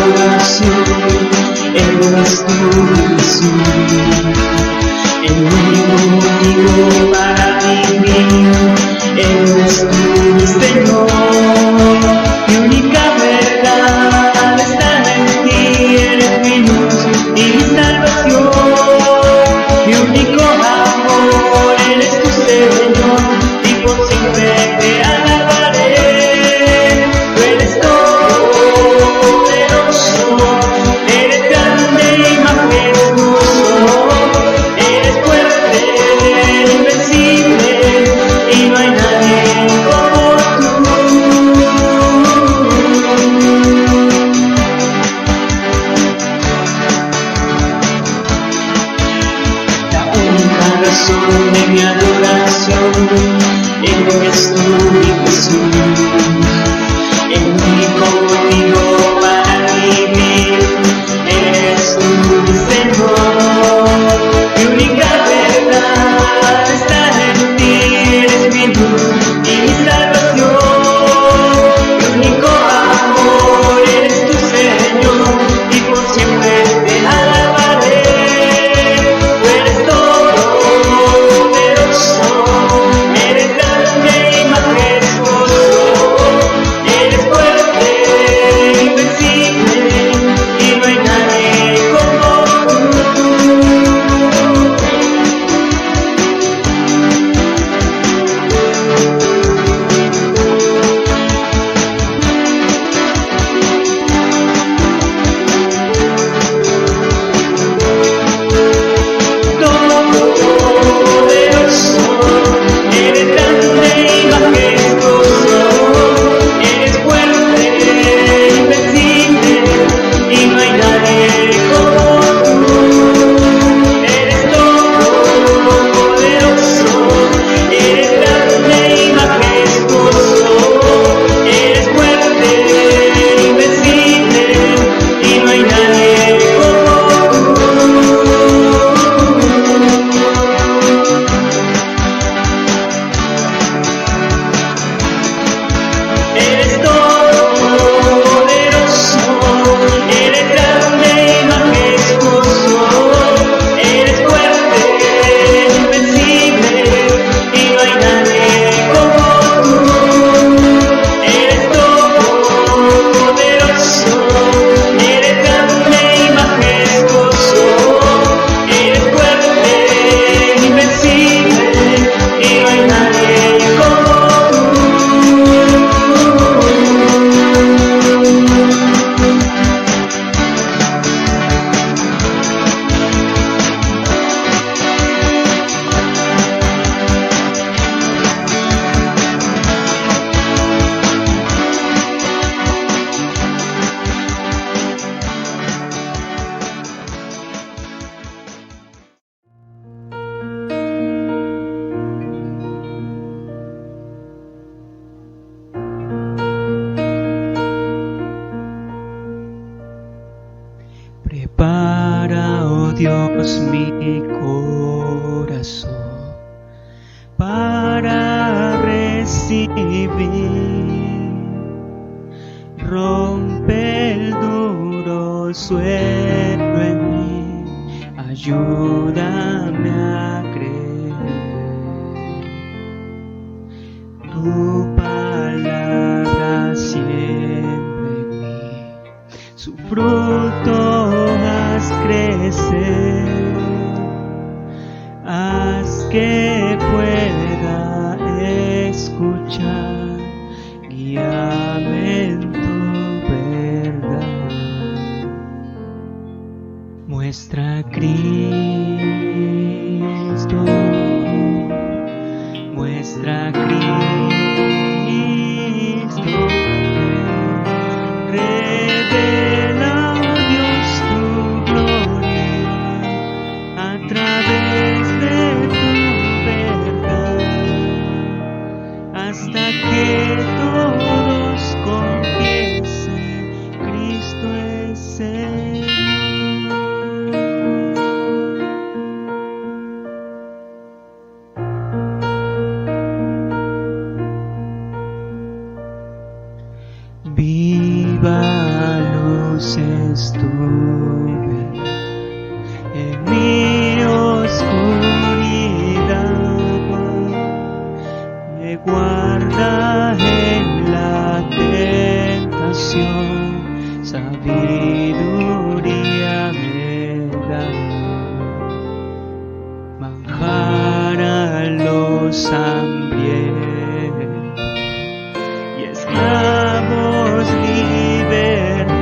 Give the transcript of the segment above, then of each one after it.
adoración. Eres tú, Jesús, el único motivo para vivir. Eres tú, mi Señor, mi única verdad está en ti. Eres mi luz y mi salvación, mi único amor. Eres tu Señor y por siempre te alabaré. Tú eres todopoderoso, eres grande y majestuoso, eres fuerte, invencible y no hay nadie como tú. La única razón de mi adoración eres tú, mi Jesús, el único motivo para vivir. Eres tú, mi Señor, mi única verdad está en ti. Eres mi luz y mi salvación, mi único amor. Eres tu Señor y por siempre te alabaré. Tú eres todopoderoso, eres grande y majestuoso, eres fuerte, invencible y no hay nadie como tú. Todopoderoso, eres grande y majestuoso, eres fuerte, invencible y no hay nadie como tú. Eres todopoderoso, eres grande y majestuoso, eres fuerte, invencible y no hay nadie como tú. Eres todopoderoso, eres grande y majestuoso, eres fuerte, invencible y no hay nadie como tú. Eres todopoderoso, eres grande y majestuoso, eres fuerte, invencible y no hay nadie como tú. Prepara, oh Dios, mi corazón para recibir. Rompe el duro suelo en mí, ayúdame a creer. Tu palabra siempre en mí, su fruto haz crecer, haz que pueda escuchar, guíame en tu verdad. Muestra a Cristo, muestra a Cristo, revela, oh Dios, tu gloria a través de tu verdad, hasta que todos confiesen Cristo es Señor. estuve en mi oscuridad, me guarda en la tentación, sabiduría me da, manjar a los hambrientos y esclavos libertad,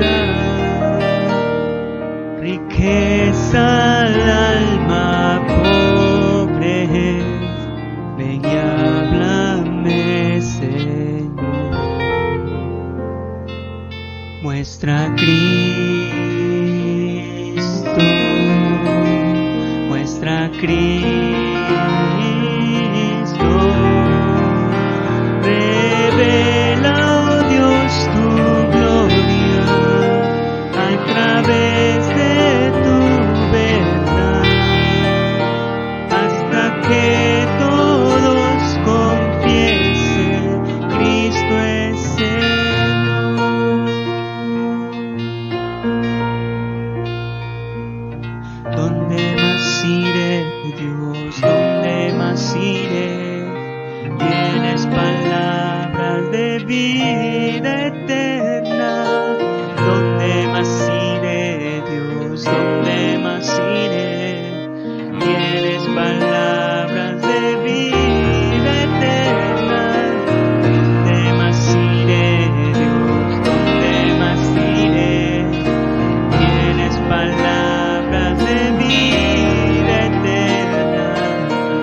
riqueza al alma pobre es, ven y háblame, Señor. Muestra a Cristo, muestra a Cristo, revela, oh Dios, tu gloria a través de tu verdad, hasta que todos confiesen Cristo es Señor. ¿Dónde más iré, Dios? ¿Dónde más iré? Tienes palabras de vida eterna. ¿Dónde más iré, Dios? ¿Dónde más iré? Tienes palabras de vida eterna. ¿Dónde más iré, Dios? ¿Dónde más iré? Tienes palabras de vida eterna.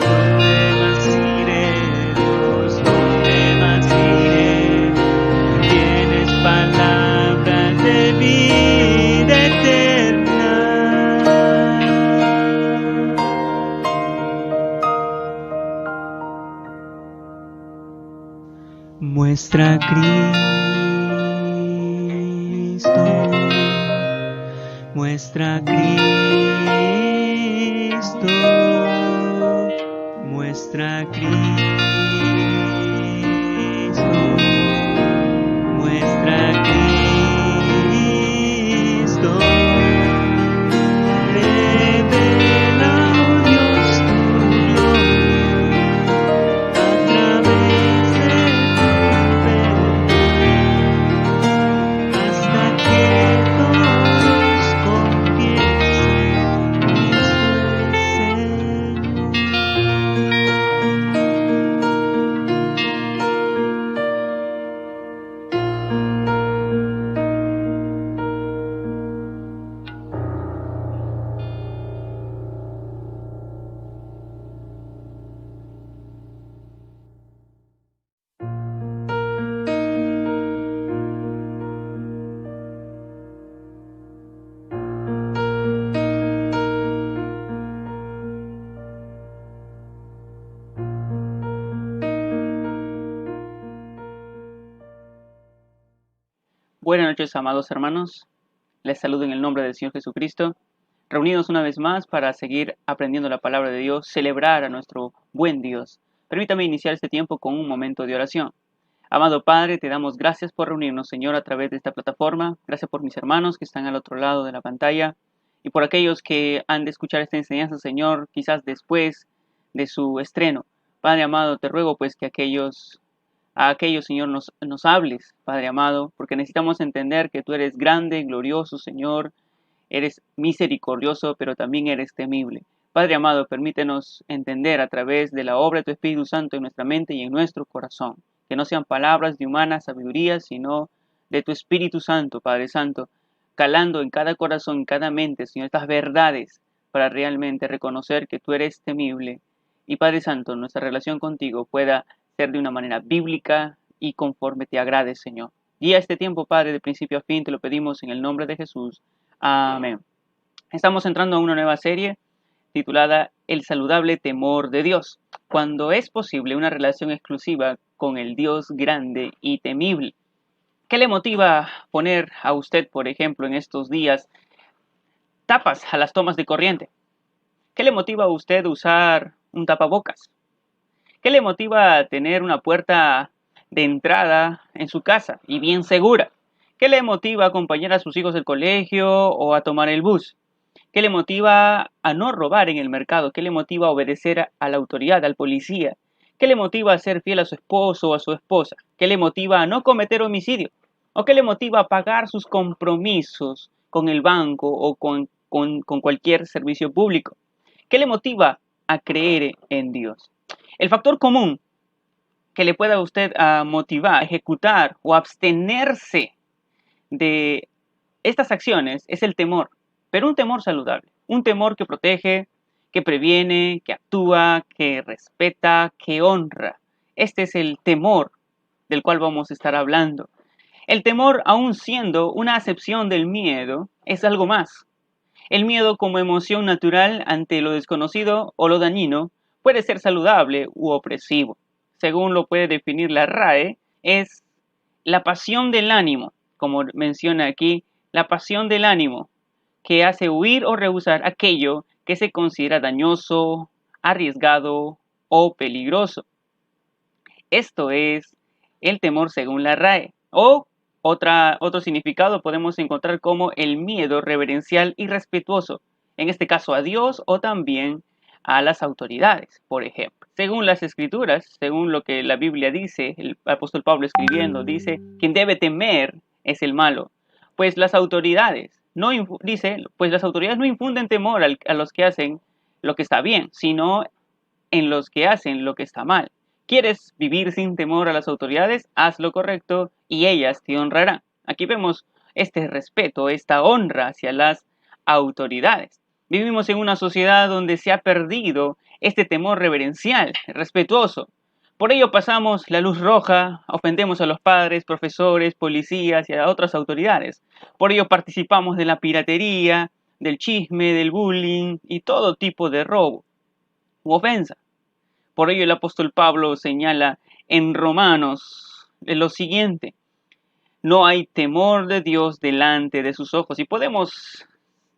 ¿Dónde más iré, Dios? ¿Dónde más iré? Tienes palabras de vida eterna. Muestra a Cristo, muestra a Cristo, muestra a Cristo, muestra a Cristo, revela, oh Dios, tu gloria a través de tu verdad, hasta que todos confiesen Cristo es Señor. Buenas noches, amados hermanos. Les saludo en el nombre del Señor Jesucristo. Reunidos una vez más para seguir aprendiendo la palabra de Dios, celebrar a nuestro buen Dios. Permítame iniciar este tiempo con un momento de oración. Amado Padre, te damos gracias por reunirnos, Señor, a través de esta plataforma. Gracias por mis hermanos que están al otro lado de la pantalla y por aquellos que han de escuchar esta enseñanza, Señor, quizás después de su estreno. Padre amado, te ruego pues que a aquellos, Señor, nos hables, Padre amado, porque necesitamos entender que tú eres grande, glorioso, Señor, eres misericordioso, pero también eres temible. Padre amado, permítenos entender a través de la obra de tu Espíritu Santo en nuestra mente y en nuestro corazón, que no sean palabras de humana sabiduría, sino de tu Espíritu Santo, Padre Santo, calando en cada corazón, en cada mente, Señor, estas verdades para realmente reconocer que tú eres temible. Y Padre Santo, nuestra relación contigo pueda ser de una manera bíblica y conforme te agrade, Señor. Guía este tiempo, Padre, de principio a fin, te lo pedimos en el nombre de Jesús. Amén. Estamos entrando a una nueva serie titulada El saludable temor de Dios, cuando es posible una relación exclusiva con el Dios grande y temible. ¿Qué le motiva a poner a usted, por ejemplo, en estos días, tapas a las tomas de corriente? ¿Qué le motiva a usted usar un tapabocas? ¿Qué le motiva a tener una puerta de entrada en su casa y bien segura? ¿Qué le motiva a acompañar a sus hijos al colegio o a tomar el bus? ¿Qué le motiva a no robar en el mercado? ¿Qué le motiva a obedecer a la autoridad, al policía? ¿Qué le motiva a ser fiel a su esposo o a su esposa? ¿Qué le motiva a no cometer homicidio? ¿O qué le motiva a pagar sus compromisos con el banco o con cualquier servicio público? ¿Qué le motiva a creer en Dios? El factor común que le pueda a usted motivar, ejecutar o abstenerse de estas acciones es el temor, pero un temor saludable, un temor que protege, que previene, que actúa, que respeta, que honra. Este es el temor del cual vamos a estar hablando. El temor, aun siendo una acepción del miedo, es algo más. El miedo como emoción natural ante lo desconocido o lo dañino puede ser saludable u opresivo. Según lo puede definir la RAE, es la pasión del ánimo, como menciona aquí, la pasión del ánimo, que hace huir o rehusar aquello que se considera dañoso, arriesgado o peligroso. Esto es el temor según la RAE. O otro significado podemos encontrar como el miedo reverencial y respetuoso, en este caso a Dios o también a las autoridades, por ejemplo. Según las escrituras, según lo que la Biblia dice, el apóstol Pablo escribiendo, dice, quien debe temer es el malo, pues las autoridades pues las autoridades no infunden temor a los que hacen lo que está bien, sino en los que hacen lo que está mal. ¿Quieres vivir sin temor a las autoridades? Haz lo correcto y ellas te honrarán. Aquí vemos este respeto, esta honra hacia las autoridades. Vivimos en una sociedad donde se ha perdido este temor reverencial, respetuoso. Por ello pasamos la luz roja, ofendemos a los padres, profesores, policías y a otras autoridades. Por ello participamos de la piratería, del chisme, del bullying y todo tipo de robo u ofensa. Por ello el apóstol Pablo señala en Romanos lo siguiente: no hay temor de Dios delante de sus ojos. Y podemos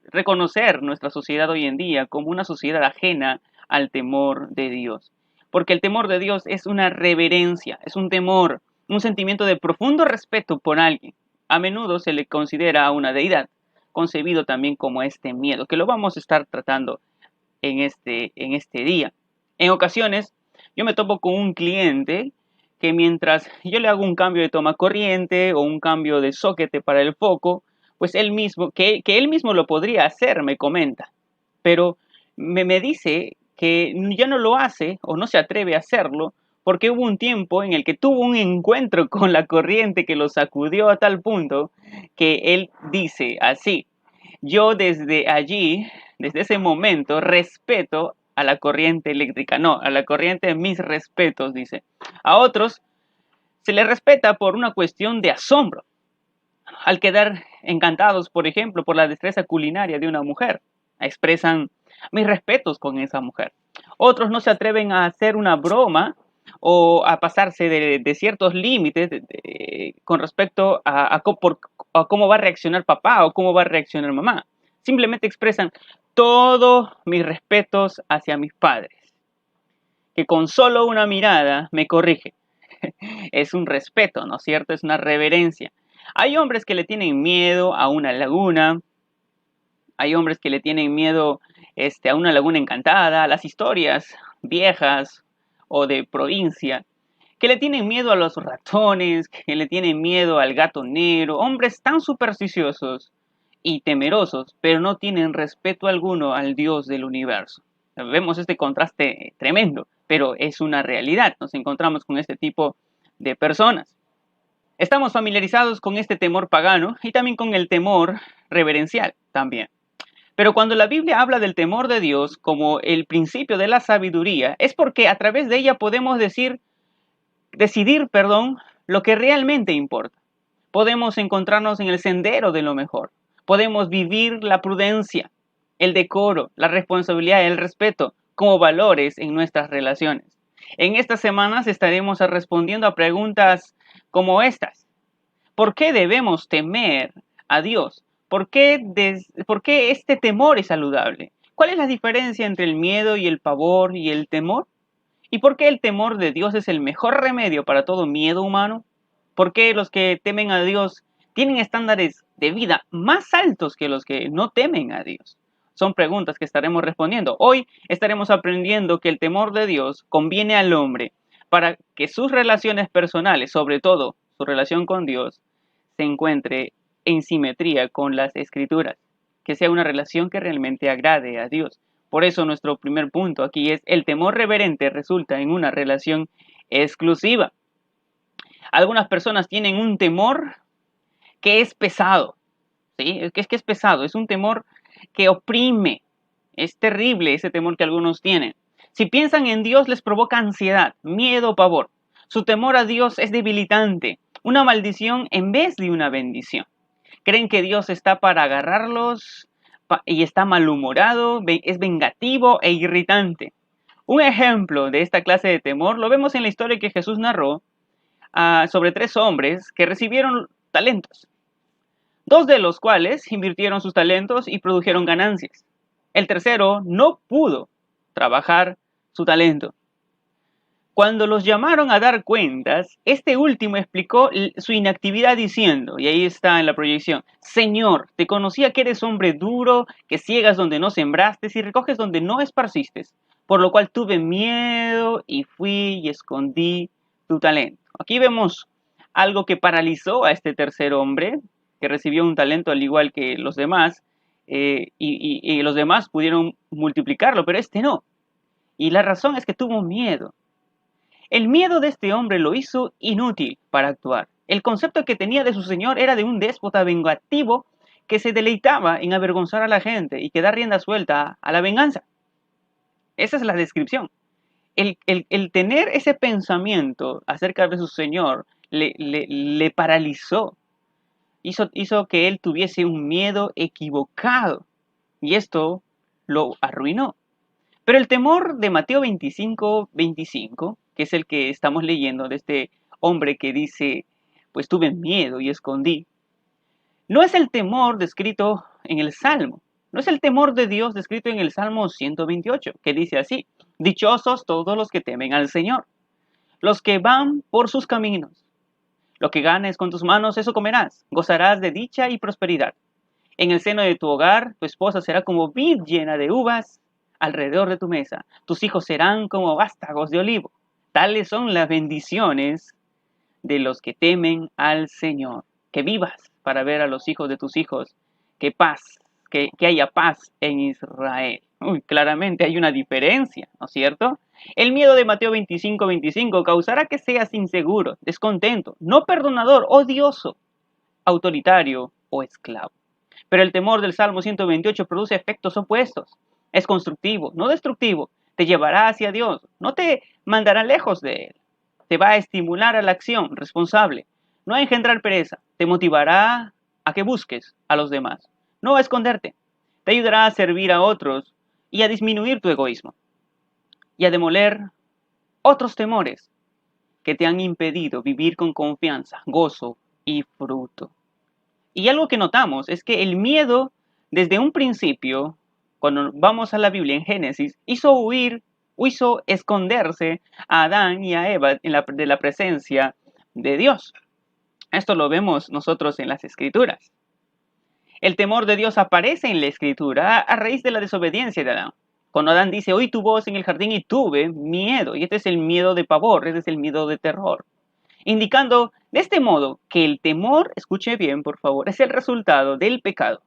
reconocer nuestra sociedad hoy en día como una sociedad ajena al temor de Dios. Porque el temor de Dios es una reverencia, es un temor, un sentimiento de profundo respeto por alguien. A menudo se le considera una deidad, concebido también como este miedo, que lo vamos a estar tratando en este día. En ocasiones, yo me topo con un cliente que mientras yo le hago un cambio de toma corriente o un cambio de soquete para el foco, pues él mismo, que él mismo lo podría hacer, me comenta. Pero me dice que ya no lo hace o no se atreve a hacerlo porque hubo un tiempo en el que tuvo un encuentro con la corriente que lo sacudió a tal punto que él dice así: yo desde allí, desde ese momento, respeto a la corriente eléctrica. No, a la corriente mis respetos, dice. A otros se les respeta por una cuestión de asombro, al quedar encantados, por ejemplo, por la destreza culinaria de una mujer. Expresan mis respetos con esa mujer. Otros no se atreven a hacer una broma o a pasarse de ciertos límites con respecto a cómo va a reaccionar papá o cómo va a reaccionar mamá. Simplemente expresan todos mis respetos hacia mis padres, que con solo una mirada me corrige. Es un respeto, ¿no es cierto? Es una reverencia. Hay hombres que le tienen miedo a una laguna, hay hombres que le tienen miedo a una laguna encantada, a las historias viejas o de provincia, que le tienen miedo a los ratones, que le tienen miedo al gato negro, hombres tan supersticiosos y temerosos, pero no tienen respeto alguno al Dios del universo. Vemos este contraste tremendo, pero es una realidad. Nos encontramos con este tipo de personas. Estamos familiarizados con este temor pagano y también con el temor reverencial también. Pero cuando la Biblia habla del temor de Dios como el principio de la sabiduría, es porque a través de ella podemos decidir, lo que realmente importa. Podemos encontrarnos en el sendero de lo mejor. Podemos vivir la prudencia, el decoro, la responsabilidad y el respeto como valores en nuestras relaciones. En estas semanas estaremos respondiendo a preguntas como estas. ¿Por qué debemos temer a Dios? ¿Por qué este temor es saludable? ¿Cuál es la diferencia entre el miedo y el pavor y el temor? ¿Y por qué el temor de Dios es el mejor remedio para todo miedo humano? ¿Por qué los que temen a Dios tienen estándares de vida más altos que los que no temen a Dios? Son preguntas que estaremos respondiendo. Hoy estaremos aprendiendo que el temor de Dios conviene al hombre para que sus relaciones personales, sobre todo su relación con Dios, se encuentre en simetría con las Escrituras, que sea una relación que realmente agrade a Dios. Por eso nuestro primer punto aquí es: el temor reverente resulta en una relación exclusiva. Algunas personas tienen un temor que es pesado, ¿sí? Es que es pesado, es un temor que oprime. Es terrible ese temor que algunos tienen. Si piensan en Dios, les provoca ansiedad, miedo, pavor. Su temor a Dios es debilitante, una maldición en vez de una bendición. Creen que Dios está para agarrarlos y está malhumorado, es vengativo e irritante. Un ejemplo de esta clase de temor lo vemos en la historia que Jesús narró sobre 3 hombres que recibieron talentos. 2 de los cuales invirtieron sus talentos y produjeron ganancias. El tercero no pudo trabajar su talento. Cuando los llamaron a dar cuentas, este último explicó su inactividad diciendo, y ahí está en la proyección: Señor, te conocía que eres hombre duro, que ciegas donde no sembraste y recoges donde no esparciste, por lo cual tuve miedo y fui y escondí tu talento. Aquí vemos algo que paralizó a este tercer hombre, que recibió un talento al igual que los demás, y los demás pudieron multiplicarlo, pero este no. Y la razón es que tuvo miedo. El miedo de este hombre lo hizo inútil para actuar. El concepto que tenía de su señor era de un déspota vengativo que se deleitaba en avergonzar a la gente y que da rienda suelta a la venganza. Esa es la descripción. El tener ese pensamiento acerca de su señor le paralizó. Hizo que él tuviese un miedo equivocado. Y esto lo arruinó. Pero el temor de Mateo 25:25, que es el que estamos leyendo, de este hombre que dice, pues tuve miedo y escondí, no es el temor descrito en el Salmo, no es el temor de Dios descrito en el Salmo 128, que dice así: dichosos todos los que temen al Señor, los que van por sus caminos. Lo que ganes con tus manos, eso comerás, gozarás de dicha y prosperidad. En el seno de tu hogar, tu esposa será como vid llena de uvas alrededor de tu mesa. Tus hijos serán como vástagos de olivo. Tales son las bendiciones de los que temen al Señor. Que vivas para ver a los hijos de tus hijos. Que haya paz en Israel. Claramente hay una diferencia, ¿no es cierto? El miedo de Mateo 25:25 causará que seas inseguro, descontento, no perdonador, odioso, autoritario o esclavo. Pero el temor del Salmo 128 produce efectos opuestos. Es constructivo, no destructivo. Te llevará hacia Dios, no te mandará lejos de Él. Te va a estimular a la acción responsable, no a engendrar pereza. Te motivará a que busques a los demás, no a esconderte. Te ayudará a servir a otros y a disminuir tu egoísmo. Y a demoler otros temores que te han impedido vivir con confianza, gozo y fruto. Y algo que notamos es que el miedo, desde un principio, cuando vamos a la Biblia en Génesis, hizo esconderse a Adán y a Eva de la presencia de Dios. Esto lo vemos nosotros en las Escrituras. El temor de Dios aparece en la Escritura a raíz de la desobediencia de Adán. Cuando Adán dice, oí tu voz en el jardín y tuve miedo, y este es el miedo de pavor, este es el miedo de terror. Indicando de este modo que el temor, escuche bien por favor, es el resultado del pecado,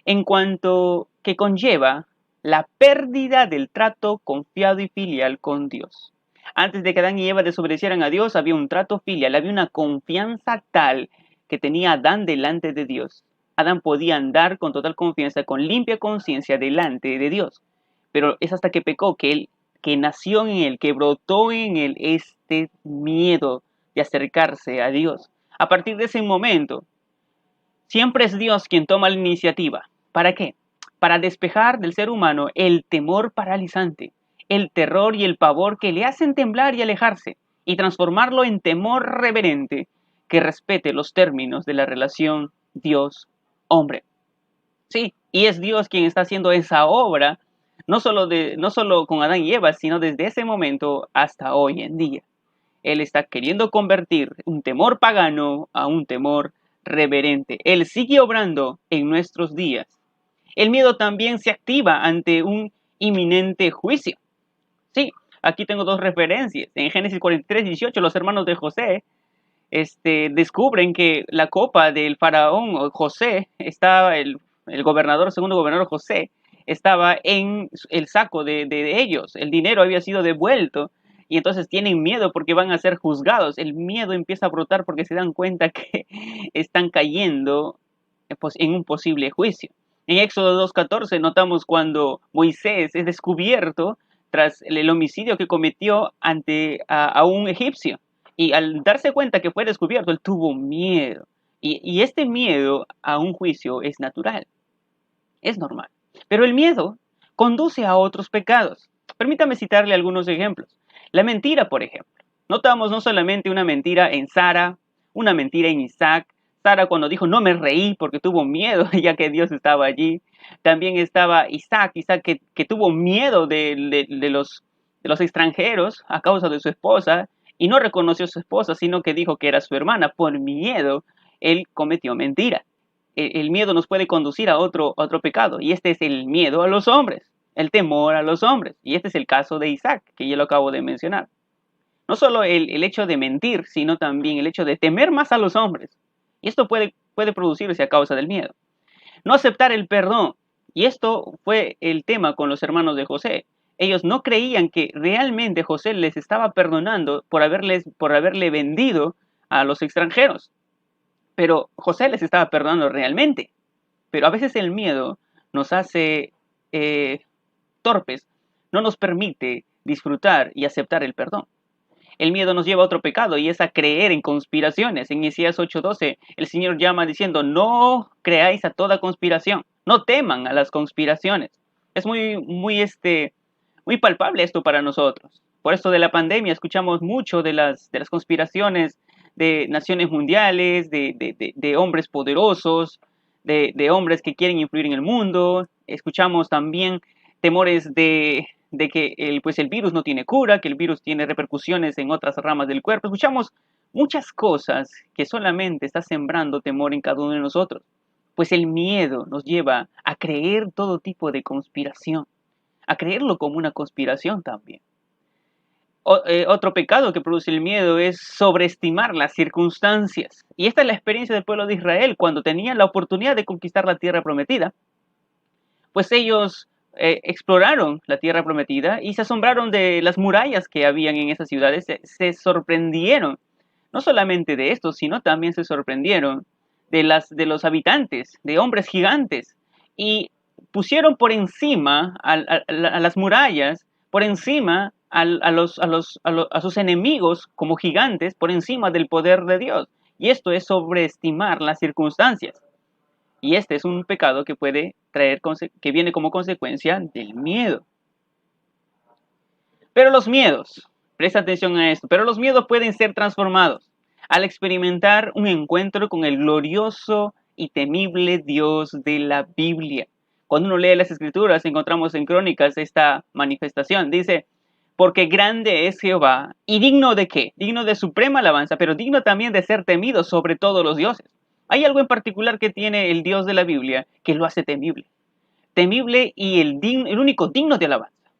en cuanto que conlleva la pérdida del trato confiado y filial con Dios. Antes de que Adán y Eva desobedecieran a Dios, había un trato filial, había una confianza tal que tenía Adán delante de Dios. Adán podía andar con total confianza, con limpia conciencia delante de Dios. Pero es hasta que pecó que nació en él, que brotó en él este miedo de acercarse a Dios. A partir de ese momento, siempre es Dios quien toma la iniciativa. ¿Para qué? Para despejar del ser humano el temor paralizante, el terror y el pavor que le hacen temblar y alejarse, y transformarlo en temor reverente que respete los términos de la relación Dios-hombre. Sí, y es Dios quien está haciendo esa obra, no solo con Adán y Eva, sino desde ese momento hasta hoy en día. Él está queriendo convertir un temor pagano a un temor reverente. Él sigue obrando en nuestros días. El miedo también se activa ante un inminente juicio. Sí, aquí tengo dos referencias. En Génesis 43:18, los hermanos de José descubren que la copa del faraón o José estaba, el gobernador, segundo gobernador José, estaba en el saco de ellos. El dinero había sido devuelto y entonces tienen miedo porque van a ser juzgados. El miedo empieza a brotar porque se dan cuenta que están cayendo en un posible juicio. En Éxodo 2:14 notamos cuando Moisés es descubierto tras el homicidio que cometió ante a un egipcio. Y al darse cuenta que fue descubierto, él tuvo miedo. Y este miedo a un juicio es natural, es normal. Pero el miedo conduce a otros pecados. Permítame citarle algunos ejemplos. La mentira, por ejemplo. Notamos no solamente una mentira en Sara, una mentira en Isaac. Sara cuando dijo no me reí porque tuvo miedo ya que Dios estaba allí. También estaba Isaac que tuvo miedo de los extranjeros a causa de su esposa y no reconoció a su esposa, sino que dijo que era su hermana. Por miedo, él cometió mentira. El miedo nos puede conducir a otro pecado, y este es el miedo a los hombres, el temor a los hombres, y este es el caso de Isaac, que ya lo acabo de mencionar. No solo el hecho de mentir, sino también el hecho de temer más a los hombres, y esto puede producirse a causa del miedo. No aceptar el perdón, y esto fue el tema con los hermanos de José. Ellos no creían que realmente José les estaba perdonando por haberle vendido a los extranjeros. Pero José les estaba perdonando realmente. Pero a veces el miedo nos hace torpes, no nos permite disfrutar y aceptar el perdón. El miedo nos lleva a otro pecado y es a creer en conspiraciones. En Isaías 8:12 el Señor llama diciendo, no creáis a toda conspiración, no teman a las conspiraciones. Es muy palpable esto para nosotros. Por esto de la pandemia escuchamos mucho de las conspiraciones de naciones mundiales, de hombres poderosos, de hombres que quieren influir en el mundo. Escuchamos también temores de que el virus no tiene cura, que el virus tiene repercusiones en otras ramas del cuerpo. Escuchamos muchas cosas que solamente está sembrando temor en cada uno de nosotros. Pues el miedo nos lleva a creer todo tipo de conspiración, a creerlo como una conspiración también. Otro pecado que produce el miedo es sobreestimar las circunstancias. Y esta es la experiencia del pueblo de Israel cuando tenían la oportunidad de conquistar la tierra prometida. Pues ellos exploraron la tierra prometida y se asombraron de las murallas que habían en esas ciudades. Se sorprendieron, no solamente de esto, sino también se sorprendieron de los habitantes, de hombres gigantes. Y pusieron por encima a las murallas, por encima a sus enemigos como gigantes, por encima del poder de Dios. Y esto es sobreestimar las circunstancias. Y este es un pecado que puede traer, que viene como consecuencia del miedo. Pero los miedos, presta atención a esto, pero los miedos pueden ser transformados al experimentar un encuentro con el glorioso y temible Dios de la Biblia. Cuando uno lee las Escrituras, encontramos en Crónicas esta manifestación. Dice, porque grande es Jehová, y digno de ¿qué? Digno de suprema alabanza, pero digno también de ser temido sobre todos los dioses. Hay algo en particular que tiene el Dios de la Biblia que lo hace temible. Temible y el único digno de alabanza.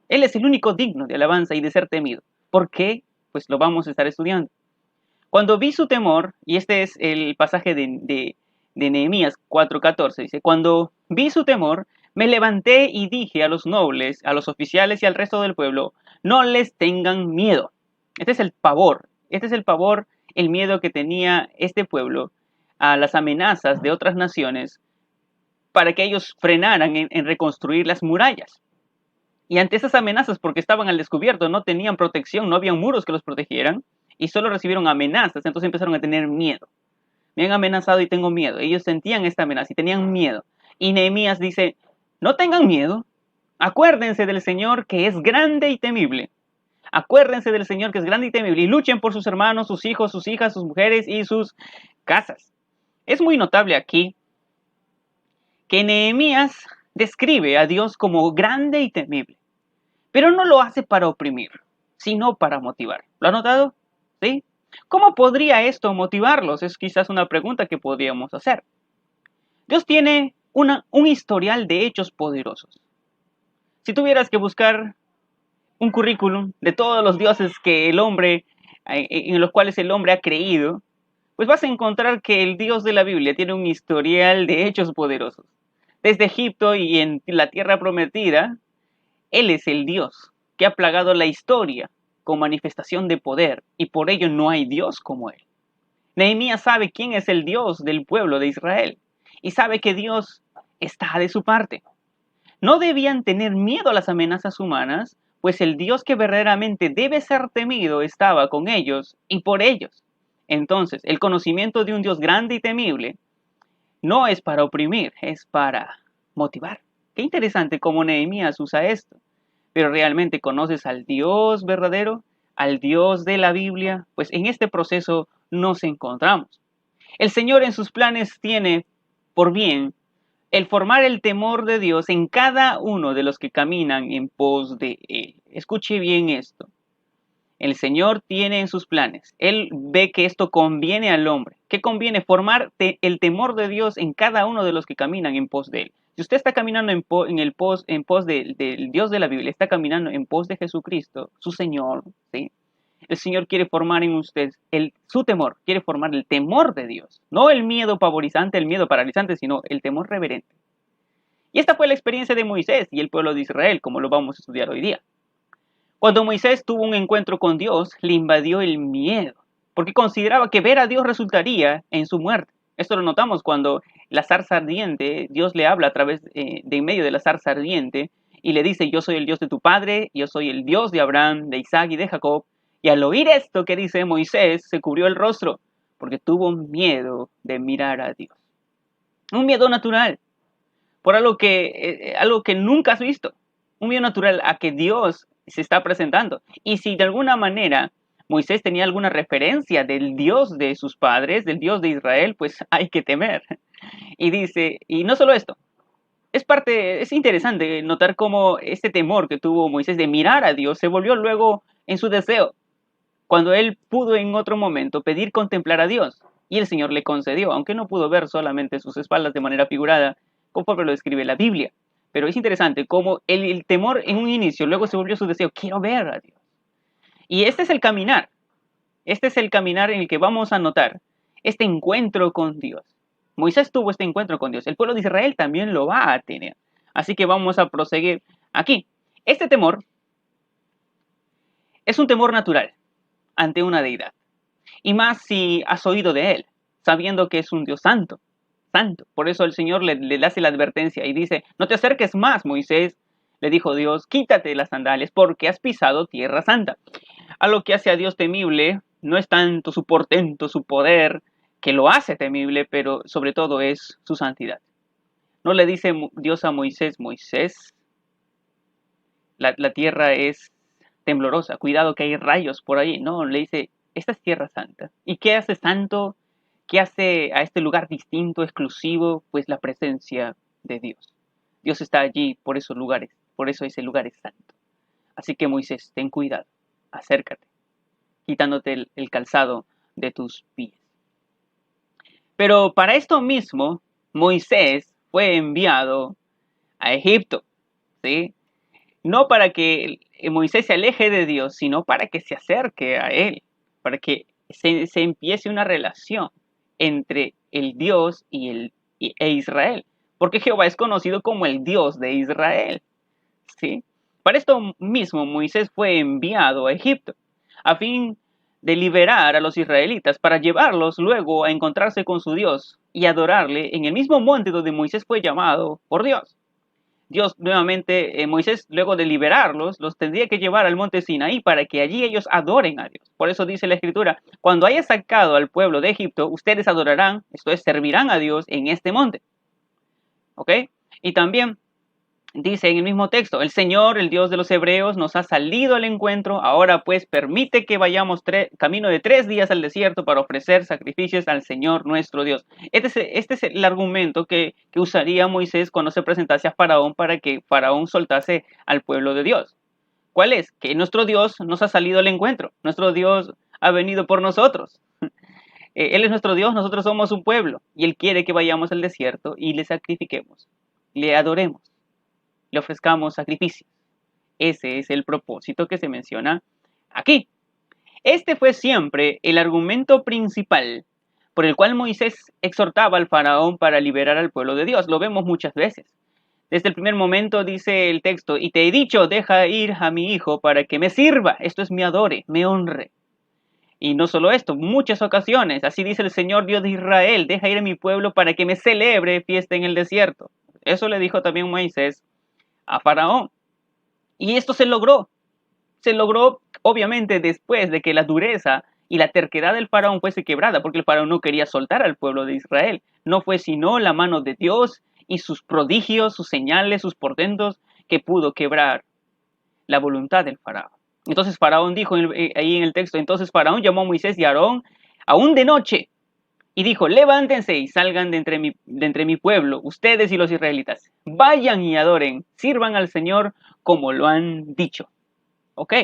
Él es el único digno de alabanza y de ser temido. ¿Por qué? Pues lo vamos a estar estudiando. Cuando vi su temor, y este es el pasaje de Nehemías 4:14, dice, cuando vi su temor, me levanté y dije a los nobles, a los oficiales y al resto del pueblo, no les tengan miedo. Este es el pavor, el miedo que tenía este pueblo a las amenazas de otras naciones para que ellos frenaran en reconstruir las murallas. Y ante esas amenazas, porque estaban al descubierto, no tenían protección, no había muros que los protegieran, y solo recibieron amenazas, entonces empezaron a tener miedo. Me han amenazado y tengo miedo. Ellos sentían esta amenaza y tenían miedo. Y Nehemías dice, no tengan miedo, acuérdense del Señor que es grande y temible. Acuérdense del Señor que es grande y temible y luchen por sus hermanos, sus hijos, sus hijas, sus mujeres y sus casas. Es muy notable aquí que Nehemías describe a Dios como grande y temible, pero no lo hace para oprimir, sino para motivar. ¿Lo ha notado? ¿Sí? ¿Cómo podría esto motivarlos? Es quizás una pregunta que podríamos hacer. Dios tiene un historial de hechos poderosos. Si tuvieras que buscar un currículum de todos los dioses que el hombre, en los cuales el hombre ha creído, pues vas a encontrar que el Dios de la Biblia tiene un historial de hechos poderosos. Desde Egipto y en la tierra prometida, Él es el Dios que ha plagado la historia con manifestación de poder, y por ello no hay Dios como Él. Nehemías sabe quién es el Dios del pueblo de Israel y sabe que Dios está de su parte. No debían tener miedo a las amenazas humanas, pues el Dios que verdaderamente debe ser temido estaba con ellos y por ellos. Entonces, el conocimiento de un Dios grande y temible no es para oprimir, es para motivar. Qué interesante cómo Nehemías usa esto. Pero realmente conoces al Dios verdadero, al Dios de la Biblia, pues en este proceso nos encontramos. El Señor en sus planes tiene por bien el formar el temor de Dios en cada uno de los que caminan en pos de Él. Escuche bien esto. El Señor tiene en sus planes. Él ve que esto conviene al hombre. ¿Qué conviene? Formar el temor de Dios en cada uno de los que caminan en pos de Él. Si usted está caminando en pos del Dios de la Biblia, está caminando en pos de Jesucristo, su Señor, ¿sí? El Señor quiere formar en usted su temor, quiere formar el temor de Dios. No el miedo pavorizante, el miedo paralizante, sino el temor reverente. Y esta fue la experiencia de Moisés y el pueblo de Israel, como lo vamos a estudiar hoy día. Cuando Moisés tuvo un encuentro con Dios, le invadió el miedo, porque consideraba que ver a Dios resultaría en su muerte. Esto lo notamos cuando la zarza ardiente, Dios le habla a través de en medio de la zarza ardiente y le dice, yo soy el Dios de tu padre, yo soy el Dios de Abraham, de Isaac y de Jacob. Y al oír esto que dice Moisés, se cubrió el rostro, porque tuvo miedo de mirar a Dios. Un miedo natural, por algo que nunca has visto. Un miedo natural a que Dios se está presentando. Y si de alguna manera Moisés tenía alguna referencia del Dios de sus padres, del Dios de Israel, pues hay que temer. Y dice, y no solo esto, es interesante notar cómo este temor que tuvo Moisés de mirar a Dios se volvió luego en su deseo, cuando él pudo en otro momento pedir contemplar a Dios. Y el Señor le concedió, aunque no pudo ver solamente sus espaldas de manera figurada, conforme lo describe la Biblia. Pero es interesante cómo el temor en un inicio luego se volvió su deseo, quiero ver a Dios. Y este es el caminar. Este es el caminar en el que vamos a notar este encuentro con Dios. Moisés tuvo este encuentro con Dios. El pueblo de Israel también lo va a tener. Así que vamos a proseguir aquí. Este temor es un temor natural ante una deidad. Y más si has oído de él, sabiendo que es un Dios santo. Santo. Por eso el Señor le hace la advertencia y dice, no te acerques más, Moisés. Le dijo Dios, quítate las sandalias porque has pisado tierra santa. A lo que hace a Dios temible no es tanto su portento, su poder, que lo hace temible, pero sobre todo es su santidad. No le dice Dios a Moisés, Moisés, la tierra es temblorosa, cuidado que hay rayos por ahí. No, le dice, esta es tierra santa. ¿Y qué hace santo? ¿Qué hace a este lugar distinto, exclusivo? Pues la presencia de Dios. Dios está allí por esos lugares, por eso ese lugar es santo. Así que Moisés, ten cuidado, acércate, quitándote el calzado de tus pies. Pero para esto mismo, Moisés fue enviado a Egipto, ¿sí? No para que Moisés se aleje de Dios, sino para que se acerque a Él, para que se empiece una relación entre el Dios e Israel, porque Jehová es conocido como el Dios de Israel, ¿sí? Para esto mismo Moisés fue enviado a Egipto, a fin de liberar a los israelitas para llevarlos luego a encontrarse con su Dios y adorarle en el mismo monte donde Moisés fue llamado por Dios. Dios nuevamente, Moisés, luego de liberarlos, los tendría que llevar al monte Sinaí para que allí ellos adoren a Dios. Por eso dice la Escritura, cuando haya sacado al pueblo de Egipto, ustedes adorarán, esto es, servirán a Dios en este monte. ¿Ok? Y también dice en el mismo texto, el Señor, el Dios de los hebreos, nos ha salido al encuentro, ahora pues permite que vayamos camino de 3 días al desierto para ofrecer sacrificios al Señor nuestro Dios. Este es el argumento que usaría Moisés cuando se presentase a Faraón para que Faraón soltase al pueblo de Dios. ¿Cuál es? Que nuestro Dios nos ha salido al encuentro. Nuestro Dios ha venido por nosotros. Él es nuestro Dios, nosotros somos un pueblo, y Él quiere que vayamos al desierto y le sacrifiquemos, le adoremos, le ofrezcamos sacrificios. Ese es el propósito que se menciona aquí. Este fue siempre el argumento principal por el cual Moisés exhortaba al faraón para liberar al pueblo de Dios. Lo vemos muchas veces. Desde el primer momento dice el texto, y te he dicho, deja ir a mi hijo para que me sirva. Esto es me adore, me honre. Y no solo esto, muchas ocasiones, así dice el Señor Dios de Israel, deja ir a mi pueblo para que me celebre fiesta en el desierto. Eso le dijo también Moisés a Faraón. Y esto se logró obviamente después de que la dureza y la terquedad del faraón fuese quebrada, porque el faraón no quería soltar al pueblo de Israel. No fue sino la mano de Dios y sus prodigios, sus señales, sus portentos, que pudo quebrar la voluntad del faraón. Entonces Faraón dijo ahí en el texto, entonces Faraón llamó a Moisés y a Aarón aún de noche y dijo, levántense y salgan de entre mi pueblo, ustedes y los israelitas. Vayan y adoren, sirvan al Señor como lo han dicho. Ok,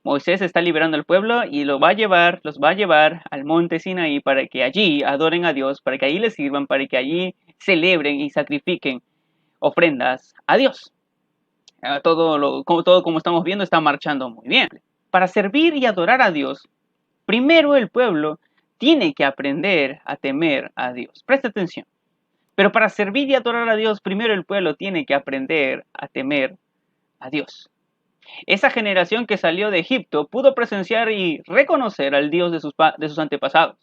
Moisés está liberando al pueblo y los va a llevar al monte Sinaí para que allí adoren a Dios, para que allí les sirvan, para que allí celebren y sacrifiquen ofrendas a Dios. Todo como estamos viendo está marchando muy bien. Para servir y adorar a Dios, primero el pueblo tiene que aprender a temer a Dios. Presta atención. Pero para servir y adorar a Dios, primero el pueblo tiene que aprender a temer a Dios. Esa generación que salió de Egipto pudo presenciar y reconocer al Dios de sus antepasados.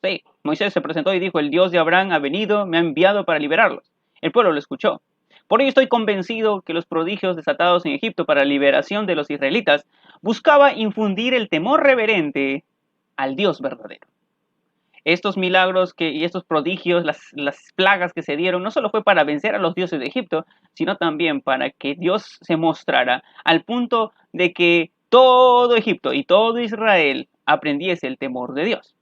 Sí, Moisés se presentó y dijo, el Dios de Abraham ha venido, me ha enviado para liberarlos. El pueblo lo escuchó. Por ello estoy convencido que los prodigios desatados en Egipto para la liberación de los israelitas buscaba infundir el temor reverente al Dios verdadero. Estos milagros y estos prodigios, las plagas que se dieron, no solo fue para vencer a los dioses de Egipto, sino también para que Dios se mostrara al punto de que todo Egipto y todo Israel aprendiese el temor de Dios.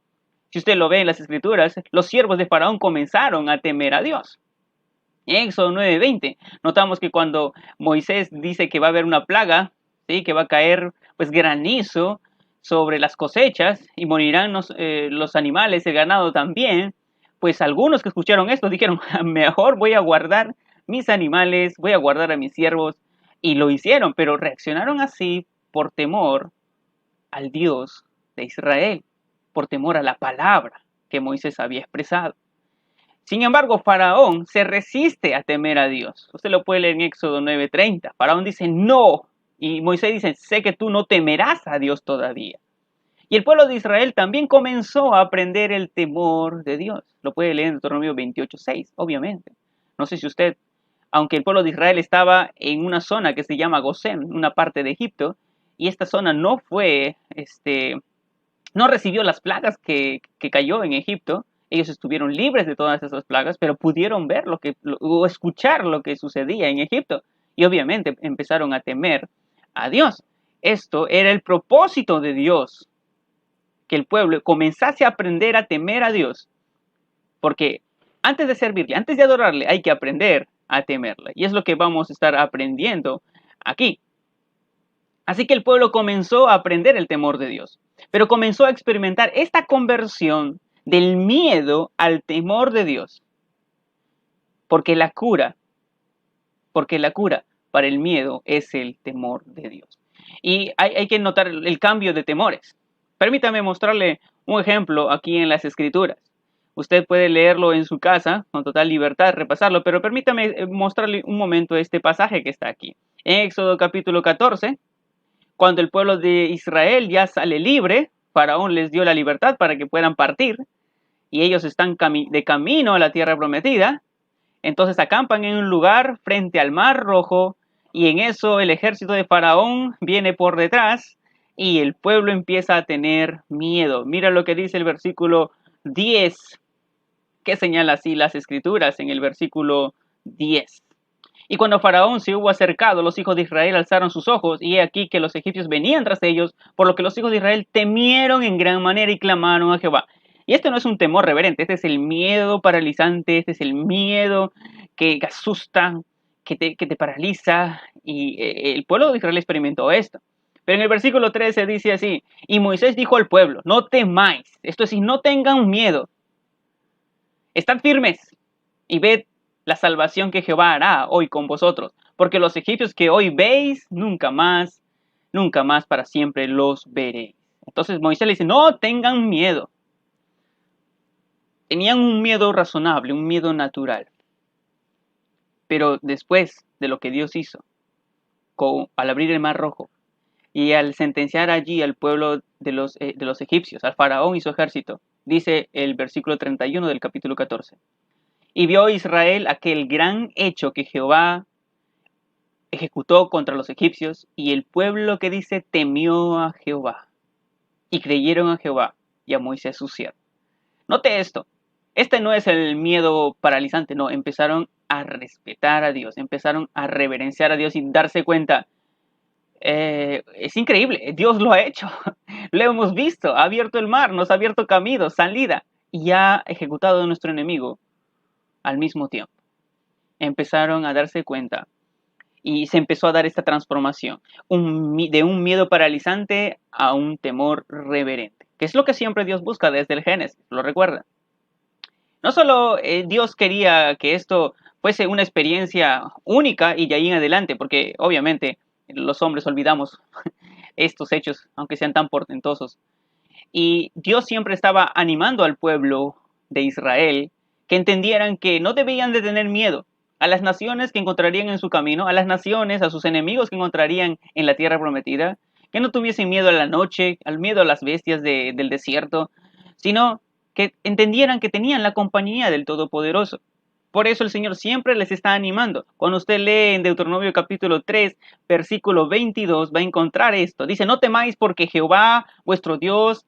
Si usted lo ve en las Escrituras, los siervos de Faraón comenzaron a temer a Dios. En Éxodo 9:20 notamos que cuando Moisés dice que va a haber una plaga, ¿sí? Que va a caer pues granizo sobre las cosechas y morirán los animales, el ganado también, pues algunos que escucharon esto dijeron, mejor voy a guardar mis animales, voy a guardar a mis siervos, y lo hicieron, pero reaccionaron así por temor al Dios de Israel, por temor a la palabra que Moisés había expresado. Sin embargo, Faraón se resiste a temer a Dios. Usted lo puede leer en Éxodo 9:30. Faraón dice, no. Y Moisés dice, sé que tú no temerás a Dios todavía. Y el pueblo de Israel también comenzó a aprender el temor de Dios. Lo puede leer en Deuteronomio 28:6, obviamente. No sé si usted, aunque el pueblo de Israel estaba en una zona que se llama Gosén, una parte de Egipto, y esta zona no recibió las plagas que cayó en Egipto. Ellos estuvieron libres de todas esas plagas, pero pudieron ver o escuchar lo que sucedía en Egipto. Y obviamente empezaron a temer a Dios. Esto era el propósito de Dios, que el pueblo comenzase a aprender a temer a Dios. Porque antes de servirle, antes de adorarle, hay que aprender a temerle. Y es lo que vamos a estar aprendiendo aquí. Así que el pueblo comenzó a aprender el temor de Dios, pero comenzó a experimentar esta conversión del miedo al temor de Dios. Porque la cura para el miedo es el temor de Dios. Y hay que notar el cambio de temores. Permítame mostrarle un ejemplo aquí en las Escrituras. Usted puede leerlo en su casa con total libertad, repasarlo, pero permítame mostrarle un momento este pasaje que está aquí. En Éxodo capítulo 14, cuando el pueblo de Israel ya sale libre, Faraón les dio la libertad para que puedan partir, y ellos están de camino a la tierra prometida. Entonces acampan en un lugar frente al Mar Rojo, y en eso el ejército de Faraón viene por detrás, y el pueblo empieza a tener miedo. Mira lo que dice el versículo 10, que señala así las Escrituras en el versículo 10. Y cuando Faraón se hubo acercado, los hijos de Israel alzaron sus ojos, y he aquí que los egipcios venían tras ellos, por lo que los hijos de Israel temieron en gran manera y clamaron a Jehová. Y este no es un temor reverente, este es el miedo paralizante, este es el miedo que asusta, que te paraliza, y el pueblo de Israel experimentó esto. Pero en el versículo 13 dice así, y Moisés dijo al pueblo, no temáis, esto es decir, no tengan miedo, estad firmes y ved la salvación que Jehová hará hoy con vosotros, porque los egipcios que hoy veis, nunca más para siempre los veréis. Entonces Moisés le dice, no tengan miedo. Tenían un miedo razonable, un miedo natural. Pero después de lo que Dios hizo, al abrir el mar rojo y al sentenciar allí al pueblo de los egipcios, al faraón y su ejército, dice el versículo 31 del capítulo 14. Y vio Israel aquel gran hecho que Jehová ejecutó contra los egipcios, y el pueblo que dice temió a Jehová, y creyeron a Jehová y a Moisés su siervo. Note esto, este no es el miedo paralizante, no, empezaron a respetar a Dios, empezaron a reverenciar a Dios y darse cuenta, es increíble, Dios lo ha hecho, lo hemos visto, ha abierto el mar, nos ha abierto camino, salida, y ha ejecutado a nuestro enemigo al mismo tiempo. Empezaron a darse cuenta y se empezó a dar esta transformación de un miedo paralizante a un temor reverente, que es lo que siempre Dios busca desde el Génesis, ¿lo recuerdan? No solo Dios quería que esto fuese una experiencia única y de ahí en adelante, porque obviamente los hombres olvidamos estos hechos, aunque sean tan portentosos. Y Dios siempre estaba animando al pueblo de Israel que entendieran que no debían de tener miedo a las naciones que encontrarían en su camino, a las naciones, a sus enemigos que encontrarían en la tierra prometida, que no tuviesen miedo a la noche, al miedo a las bestias del desierto, sino que entendieran que tenían la compañía del Todopoderoso. Por eso el Señor siempre les está animando. Cuando usted lee en Deuteronomio capítulo 3, versículo 22, va a encontrar esto. Dice, no temáis porque Jehová, vuestro Dios,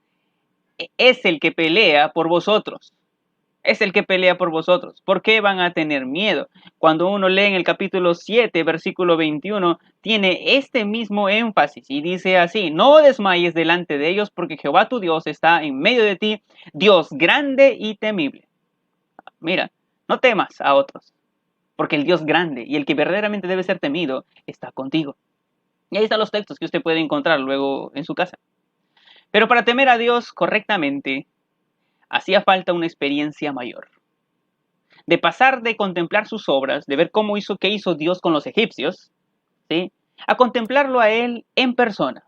es el que pelea por vosotros. Es el que pelea por vosotros. ¿Por qué van a tener miedo? Cuando uno lee en el capítulo 7, versículo 21, tiene este mismo énfasis y dice así, no desmayes delante de ellos porque Jehová tu Dios está en medio de ti, Dios grande y temible. Mira, no temas a otros, porque el Dios grande y el que verdaderamente debe ser temido está contigo. Y ahí están los textos que usted puede encontrar luego en su casa. Pero para temer a Dios correctamente, hacía falta una experiencia mayor. De pasar de contemplar sus obras, de ver qué hizo Dios con los egipcios, ¿sí? A contemplarlo a Él en persona.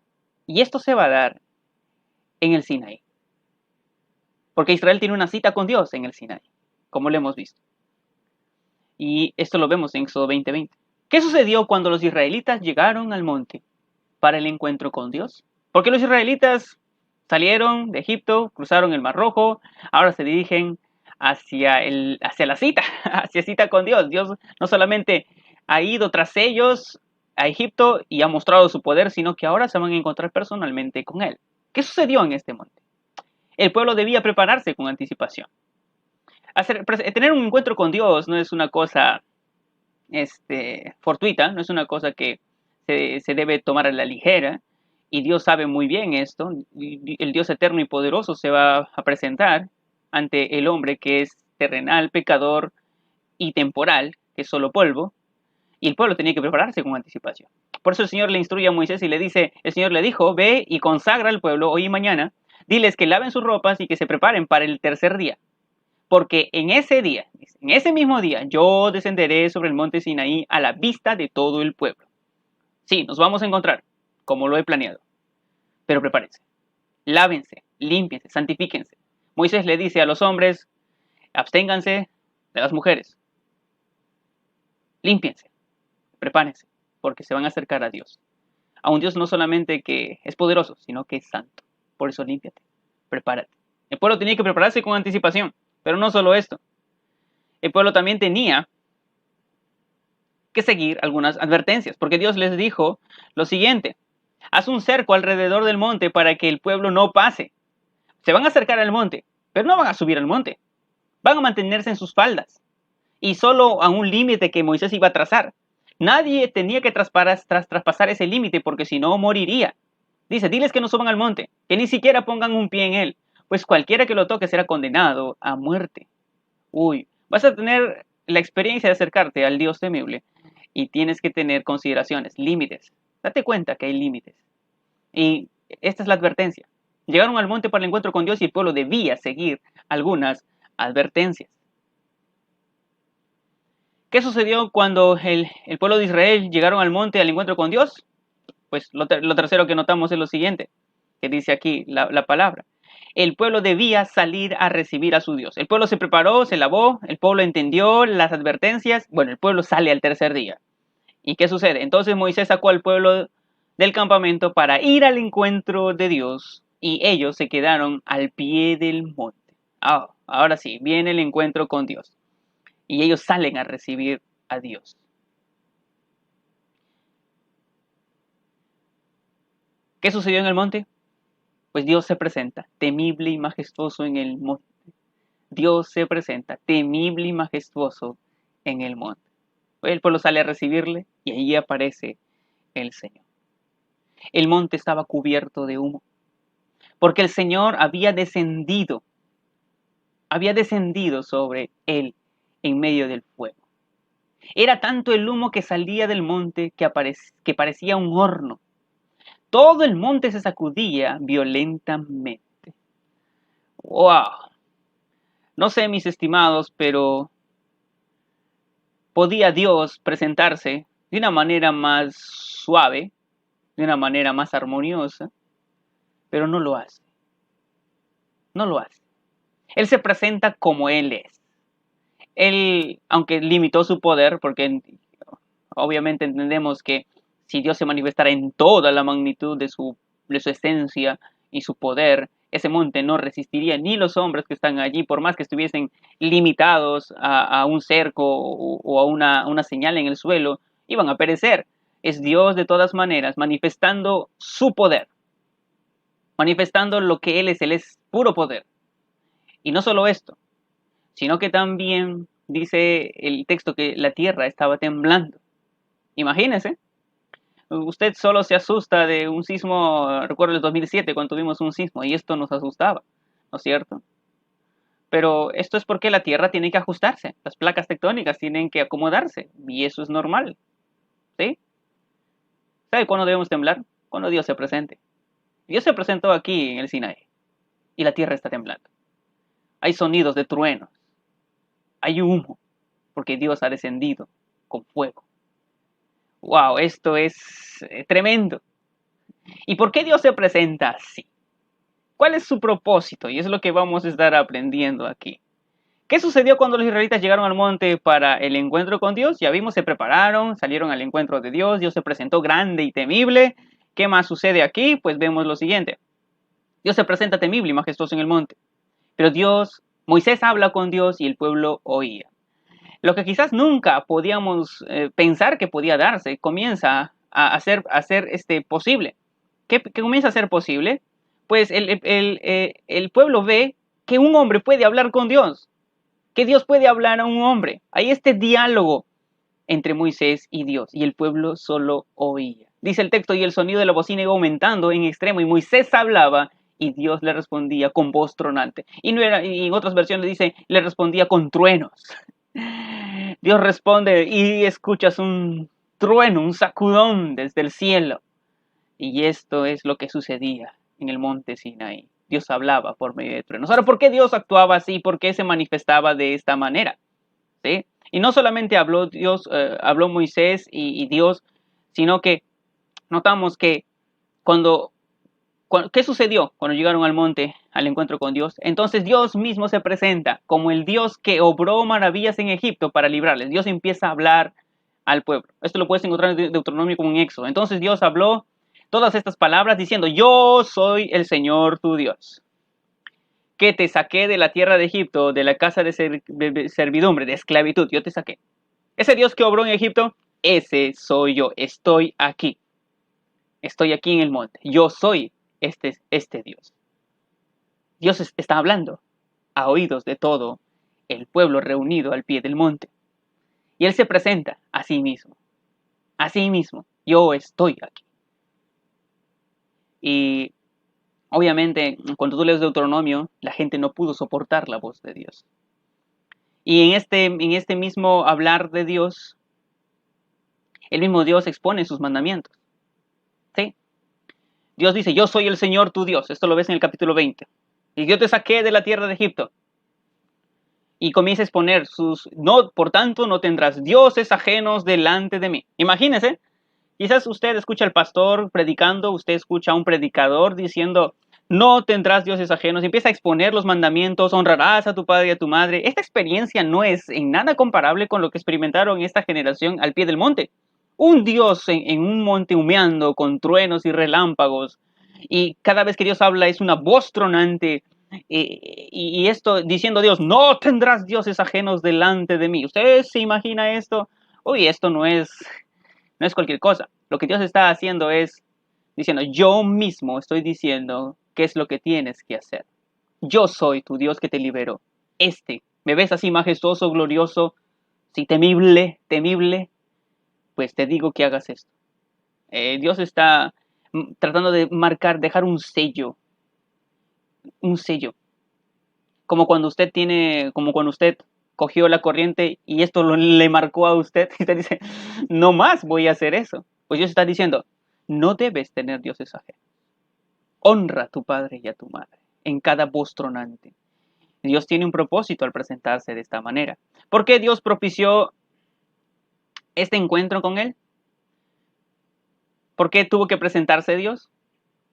Y esto se va a dar en el Sinaí. Porque Israel tiene una cita con Dios en el Sinaí, como lo hemos visto. Y esto lo vemos en Éxodo 20:20. ¿Qué sucedió cuando los israelitas llegaron al monte para el encuentro con Dios? Porque los israelitas salieron de Egipto, cruzaron el Mar Rojo, ahora se dirigen hacia la cita, hacia cita con Dios. Dios no solamente ha ido tras ellos a Egipto y ha mostrado su poder, sino que ahora se van a encontrar personalmente con Él. ¿Qué sucedió en este monte? El pueblo debía prepararse con anticipación. Tener un encuentro con Dios no es una cosa fortuita, no es una cosa que se debe tomar a la ligera, y Dios sabe muy bien esto. El Dios eterno y poderoso se va a presentar ante el hombre que es terrenal, pecador y temporal, que es solo polvo, y el pueblo tenía que prepararse con anticipación. Por eso el Señor le instruye a Moisés y le dice, el Señor le dijo, ve y consagra al pueblo hoy y mañana, diles que laven sus ropas y que se preparen para el tercer día. Porque en ese mismo día, yo descenderé sobre el monte Sinaí a la vista de todo el pueblo. Sí, nos vamos a encontrar, como lo he planeado. Pero prepárense, lávense, límpiense, santifíquense. Moisés le dice a los hombres, absténganse de las mujeres. Límpiense, prepárense, porque se van a acercar a Dios. A un Dios no solamente que es poderoso, sino que es santo. Por eso límpiate, prepárate. El pueblo tenía que prepararse con anticipación. Pero no solo esto. El pueblo también tenía que seguir algunas advertencias, porque Dios les dijo lo siguiente: haz un cerco alrededor del monte para que el pueblo no pase. Se van a acercar al monte, pero no van a subir al monte. Van a mantenerse en sus faldas y solo a un límite que Moisés iba a trazar. Nadie tenía que traspasar ese límite porque si no moriría. Dice, diles que no suban al monte, que ni siquiera pongan un pie en él, pues cualquiera que lo toque será condenado a muerte. Uy, vas a tener la experiencia de acercarte al Dios temible y tienes que tener consideraciones, límites. Date cuenta que hay límites. Y esta es la advertencia. Llegaron al monte para el encuentro con Dios y el pueblo debía seguir algunas advertencias. ¿Qué sucedió cuando el pueblo de Israel llegaron al monte al encuentro con Dios? Pues lo tercero que notamos es lo siguiente, que dice aquí la palabra. El pueblo debía salir a recibir a su Dios. El pueblo se preparó, se lavó, el pueblo entendió las advertencias. Bueno, el pueblo sale al tercer día. ¿Y qué sucede? Entonces Moisés sacó al pueblo del campamento para ir al encuentro de Dios y ellos se quedaron al pie del monte. Ahora sí, viene el encuentro con Dios y ellos salen a recibir a Dios. ¿Qué sucedió en el monte? Pues Dios se presenta, temible y majestuoso en el monte. Dios se presenta, temible y majestuoso en el monte. El pueblo sale a recibirle y allí aparece el Señor. El monte estaba cubierto de humo, porque el Señor había descendido sobre él en medio del fuego. Era tanto el humo que salía del monte que parecía un horno. Todo el monte se sacudía violentamente. ¡Wow! No sé, mis estimados, pero ¿podía Dios presentarse de una manera más suave, de una manera más armoniosa? Pero no lo hace. No lo hace. Él se presenta como Él es. Él, aunque limitó su poder, porque obviamente entendemos que si Dios se manifestara en toda la magnitud de su esencia y su poder, ese monte no resistiría ni los hombres que están allí, por más que estuviesen limitados a un cerco o a una señal en el suelo, iban a perecer. Es Dios de todas maneras manifestando su poder, manifestando lo que Él es puro poder. Y no solo esto, sino que también dice el texto que la tierra estaba temblando. Imagínense, usted solo se asusta de un sismo, recuerdo el 2007 cuando tuvimos un sismo y esto nos asustaba, ¿no es cierto? Pero esto es porque la tierra tiene que ajustarse, las placas tectónicas tienen que acomodarse y eso es normal, ¿sí? ¿Sabe cuándo debemos temblar? Cuando Dios se presente. Dios se presentó aquí en el Sinaí y la tierra está temblando. Hay sonidos de truenos, hay humo, porque Dios ha descendido con fuego. ¡Wow! Esto es tremendo. ¿Y por qué Dios se presenta así? ¿Cuál es su propósito? Y es lo que vamos a estar aprendiendo aquí. ¿Qué sucedió cuando los israelitas llegaron al monte para el encuentro con Dios? Ya vimos, se prepararon, salieron al encuentro de Dios, Dios se presentó grande y temible. ¿Qué más sucede aquí? Pues vemos lo siguiente. Dios se presenta temible y majestuoso en el monte. Pero Moisés habla con Dios y el pueblo oía. Lo que quizás nunca podíamos pensar que podía darse, comienza a ser posible. ¿Qué comienza a ser posible? Pues el pueblo ve que un hombre puede hablar con Dios, que Dios puede hablar a un hombre. Hay este diálogo entre Moisés y Dios, y el pueblo solo oía. Dice el texto, y el sonido de la bocina iba aumentando en extremo, y Moisés hablaba, y Dios le respondía con voz tronante. Y en otras versiones dice, le respondía con truenos. Dios responde y escuchas un trueno, un sacudón desde el cielo. Y esto es lo que sucedía en el monte Sinaí. Dios hablaba por medio de truenos. Ahora, ¿por qué Dios actuaba así? ¿Por qué se manifestaba de esta manera? ¿Sí? Y no solamente habló Moisés y Dios, sino que notamos que ¿qué sucedió cuando llegaron al monte, al encuentro con Dios? Entonces Dios mismo se presenta como el Dios que obró maravillas en Egipto para librarles. Dios empieza a hablar al pueblo. Esto lo puedes encontrar en Deuteronomio como en Éxodo. Entonces Dios habló todas estas palabras diciendo, yo soy el Señor tu Dios, que te saqué de la tierra de Egipto, de la casa de servidumbre, de esclavitud. Yo te saqué. Ese Dios que obró en Egipto, ese soy yo. Estoy aquí. Estoy aquí en el monte. Yo soy este Dios. Dios está hablando a oídos de todo el pueblo reunido al pie del monte. Y Él se presenta a sí mismo. A sí mismo. Yo estoy aquí. Y obviamente, cuando tú lees Deuteronomio, la gente no pudo soportar la voz de Dios. Y en este mismo hablar de Dios, el mismo Dios expone sus mandamientos. ¿Sí? Dios dice, yo soy el Señor tu Dios. Esto lo ves en el capítulo 20. Y yo te saqué de la tierra de Egipto. Y comienza a exponer no, por tanto, no tendrás dioses ajenos delante de mí. Imagínense, quizás usted escucha al pastor predicando, usted escucha a un predicador diciendo, no tendrás dioses ajenos, y empieza a exponer los mandamientos, honrarás a tu padre y a tu madre. Esta experiencia no es en nada comparable con lo que experimentaron esta generación al pie del monte. Un Dios en un monte humeando con truenos y relámpagos, y cada vez que Dios habla es una voz tronante, y esto diciendo Dios, no tendrás dioses ajenos delante de mí. ¿Usted se imagina esto? Uy, esto no es cualquier cosa. Lo que Dios está haciendo es diciendo, yo mismo estoy diciendo qué es lo que tienes que hacer. Yo soy tu Dios que te liberó. ¿Me ves así majestuoso, glorioso, sí, temible, pues te digo que hagas esto. Dios está tratando de marcar, dejar un sello, como cuando usted cogió la corriente y esto le marcó a usted y usted dice, no más voy a hacer eso. Pues Dios está diciendo, no debes tener dioses ajenos. Honra a tu padre y a tu madre en cada voz tronante. Dios tiene un propósito al presentarse de esta manera. ¿Por qué Dios propició este encuentro con él? ¿Por qué tuvo que presentarse Dios?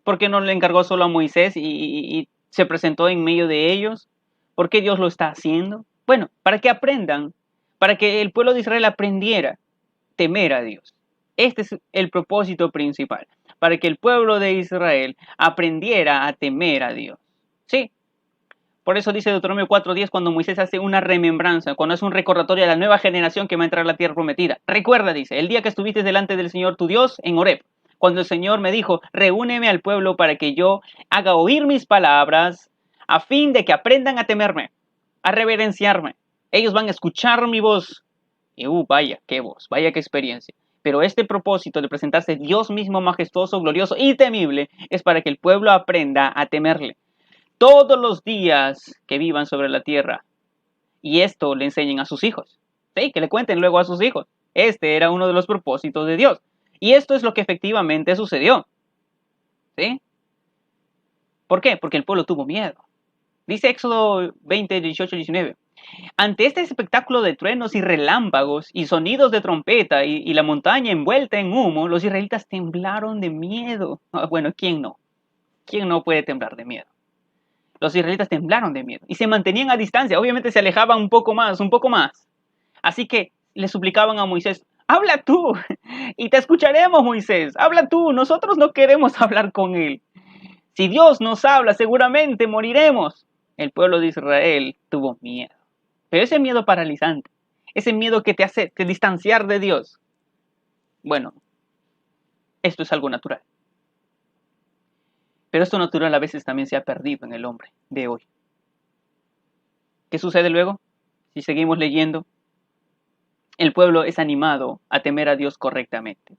¿Por qué no le encargó solo a Moisés y se presentó en medio de ellos? ¿Por qué Dios lo está haciendo? Bueno, para que aprendan, para que el pueblo de Israel aprendiera a temer a Dios. Este es el propósito principal, para que el pueblo de Israel aprendiera a temer a Dios. Sí, por eso dice Deuteronomio 4:10 cuando Moisés hace una remembranza, cuando hace un recordatorio a la nueva generación que va a entrar a la tierra prometida. Recuerda, dice, el día que estuviste delante del Señor tu Dios en Horeb, cuando el Señor me dijo, reúneme al pueblo para que yo haga oír mis palabras, a fin de que aprendan a temerme, a reverenciarme. Ellos van a escuchar mi voz. Y vaya, qué voz, vaya qué experiencia. Pero este propósito de presentarse Dios mismo majestuoso, glorioso y temible es para que el pueblo aprenda a temerle todos los días que vivan sobre la tierra. Y esto le enseñen a sus hijos. Sí, que le cuenten luego a sus hijos. Este era uno de los propósitos de Dios. Y esto es lo que efectivamente sucedió. ¿Sí? ¿Por qué? Porque el pueblo tuvo miedo. Dice Éxodo 20, 18, 19. Ante este espectáculo de truenos y relámpagos y sonidos de trompeta y la montaña envuelta en humo, los israelitas temblaron de miedo. Bueno, ¿quién no? ¿Quién no puede temblar de miedo? Los israelitas temblaron de miedo y se mantenían a distancia. Obviamente se alejaban un poco más. Así que le suplicaban a Moisés, habla tú y te escucharemos, Moisés. Habla tú, nosotros no queremos hablar con él. Si Dios nos habla, seguramente moriremos. El pueblo de Israel tuvo miedo. Pero ese miedo paralizante, ese miedo que te hace distanciar de Dios, bueno, esto es algo natural. Pero esto natural a veces también se ha perdido en el hombre de hoy. ¿Qué sucede luego? Si seguimos leyendo, el pueblo es animado a temer a Dios correctamente.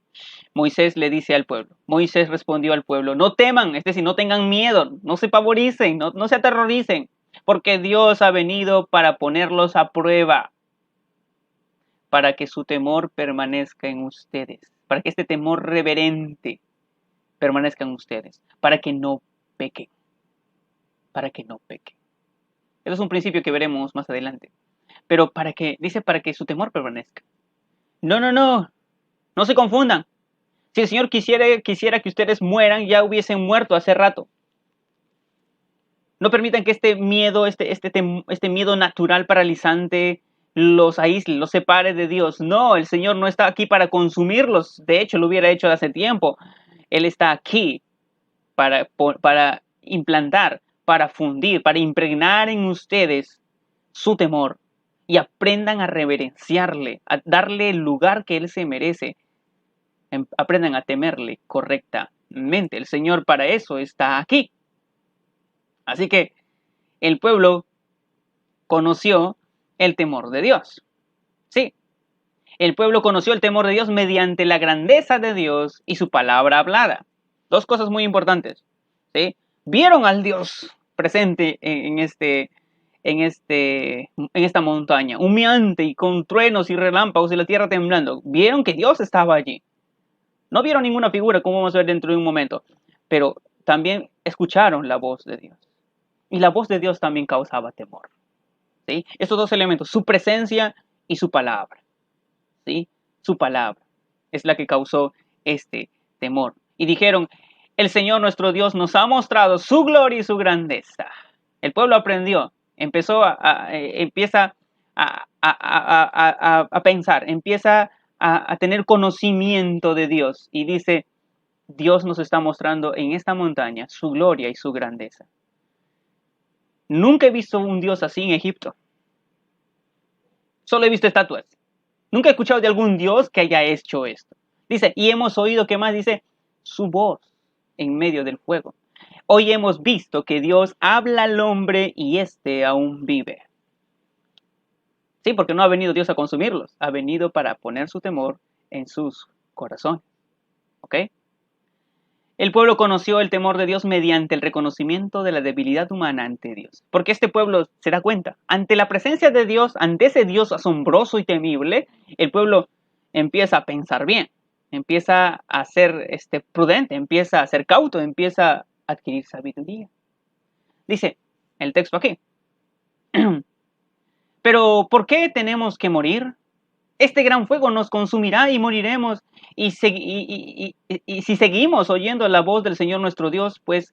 Moisés le dice al pueblo, Moisés respondió al pueblo, no teman, es decir, no tengan miedo, no se pavoricen, no se aterroricen, porque Dios ha venido para ponerlos a prueba, para que su temor permanezca en ustedes, para que este temor reverente permanezca en ustedes, para que no pequen, Eso es un principio que veremos más adelante. Pero para que su temor permanezca. No se confundan. Si el Señor quisiera que ustedes mueran, ya hubiesen muerto hace rato. No permitan que este miedo, este miedo natural paralizante los aísle, los separe de Dios. No, el Señor no está aquí para consumirlos. De hecho, lo hubiera hecho hace tiempo. Él está aquí para implantar, para fundir, para impregnar en ustedes su temor y aprendan a reverenciarle, a darle el lugar que Él se merece. Aprendan a temerle correctamente. El Señor para eso está aquí. Así que el pueblo conoció el temor de Dios. Sí, el pueblo conoció el temor de Dios mediante la grandeza de Dios y su palabra hablada. Dos cosas muy importantes. ¿Sí? Vieron al Dios presente en esta montaña, humeante y con truenos y relámpagos y la tierra temblando. Vieron que Dios estaba allí. No vieron ninguna figura, como vamos a ver dentro de un momento. pero también escucharon la voz de Dios. Y la voz de Dios también causaba temor. ¿Sí? Estos dos elementos, su presencia y su palabra. ¿Sí? Su palabra es la que causó este temor. Y dijeron, el Señor nuestro Dios nos ha mostrado su gloria y su grandeza. El pueblo aprendió, empieza a pensar, empieza a tener conocimiento de Dios y dice, Dios nos está mostrando en esta montaña su gloria y su grandeza. Nunca he visto un Dios así en Egipto. Solo he visto estatuas. Nunca he escuchado de algún Dios que haya hecho esto. Dice, y hemos oído, ¿qué más? Dice, su voz en medio del fuego. Hoy hemos visto que Dios habla al hombre y éste aún vive. Sí, porque no ha venido Dios a consumirlos, ha venido para poner su temor en sus corazones. ¿Ok? El pueblo conoció el temor de Dios mediante el reconocimiento de la debilidad humana ante Dios. Porque este pueblo se da cuenta, ante la presencia de Dios, ante ese Dios asombroso y temible, el pueblo empieza a pensar bien, empieza a ser prudente, empieza a ser cauto, empieza a adquirir sabiduría. Dice el texto aquí, pero ¿por qué tenemos que morir? Este gran fuego nos consumirá y moriremos. Y si seguimos oyendo la voz del Señor nuestro Dios, pues,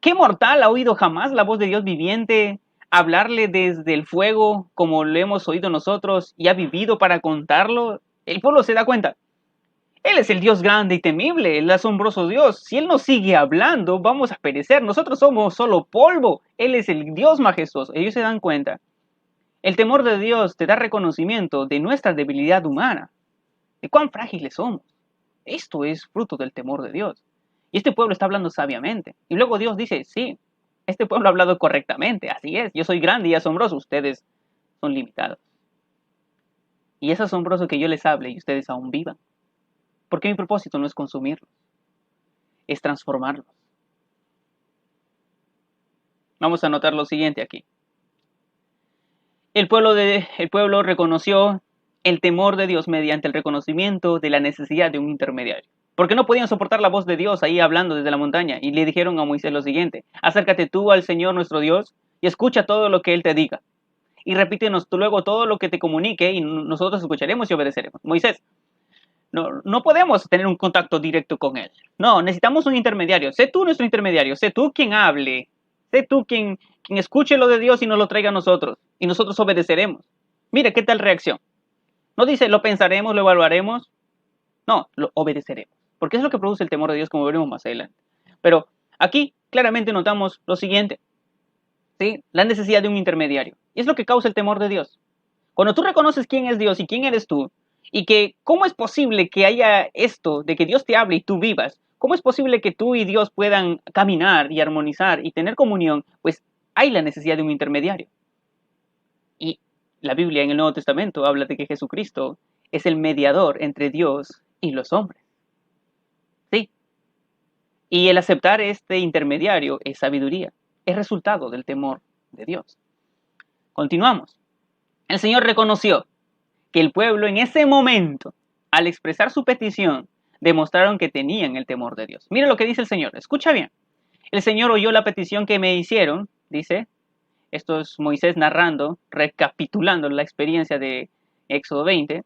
¿qué mortal ha oído jamás la voz de Dios viviente hablarle desde el fuego como lo hemos oído nosotros y ha vivido para contarlo? El pueblo se da cuenta. Él es el Dios grande y temible, el asombroso Dios. Si Él nos sigue hablando, vamos a perecer. Nosotros somos solo polvo. Él es el Dios majestuoso. Ellos se dan cuenta. El temor de Dios te da reconocimiento de nuestra debilidad humana, de cuán frágiles somos. Esto es fruto del temor de Dios. Y este pueblo está hablando sabiamente. Y luego Dios dice, sí, este pueblo ha hablado correctamente, así es, yo soy grande y asombroso, ustedes son limitados. Y es asombroso que yo les hable y ustedes aún vivan. Porque mi propósito no es consumirlos, es transformarlos. Vamos a notar lo siguiente aquí. El pueblo reconoció el temor de Dios mediante el reconocimiento de la necesidad de un intermediario. Porque no podían soportar la voz de Dios ahí hablando desde la montaña. Y le dijeron a Moisés lo siguiente, acércate tú al Señor nuestro Dios y escucha todo lo que Él te diga. Y repítenos tú luego todo lo que te comunique y nosotros escucharemos y obedeceremos. Moisés, no podemos tener un contacto directo con Él. No, necesitamos un intermediario. Sé tú nuestro intermediario, sé tú quien hable. Sé tú quien escuche lo de Dios y nos lo traiga a nosotros. Y nosotros obedeceremos. Mira qué tal reacción. No dice lo pensaremos, lo evaluaremos. No, lo obedeceremos. Porque es lo que produce el temor de Dios, como veremos más adelante. Pero aquí claramente notamos lo siguiente. ¿Sí? La necesidad de un intermediario. Y es lo que causa el temor de Dios. Cuando tú reconoces quién es Dios y quién eres tú, y que cómo es posible que haya esto de que Dios te hable y tú vivas, cómo es posible que tú y Dios puedan caminar y armonizar y tener comunión, pues hay la necesidad de un intermediario. Y la Biblia en el Nuevo Testamento habla de que Jesucristo es el mediador entre Dios y los hombres. Sí. Y el aceptar este intermediario es sabiduría, es resultado del temor de Dios. Continuamos. El Señor reconoció que el pueblo en ese momento, al expresar su petición, demostraron que tenían el temor de Dios. Mira lo que dice el Señor, escucha bien. El Señor oyó la petición que me hicieron, dice, esto es Moisés narrando, recapitulando la experiencia de Éxodo 20,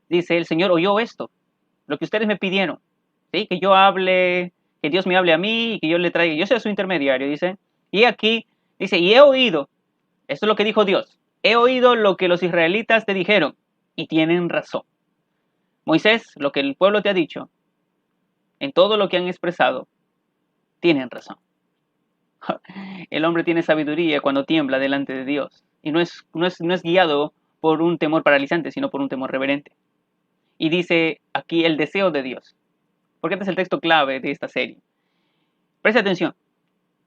dice, el Señor oyó esto, lo que ustedes me pidieron, ¿sí? Que yo hable, que Dios me hable a mí y que yo le traiga, yo sea su intermediario, dice, y aquí, dice, y he oído, esto es lo que dijo Dios, he oído lo que los israelitas te dijeron, y tienen razón. Moisés, lo que el pueblo te ha dicho, en todo lo que han expresado, tienen razón. El hombre tiene sabiduría cuando tiembla delante de Dios. Y no es guiado por un temor paralizante, sino por un temor reverente. Y dice aquí el deseo de Dios. Porque este es el texto clave de esta serie. Presta atención.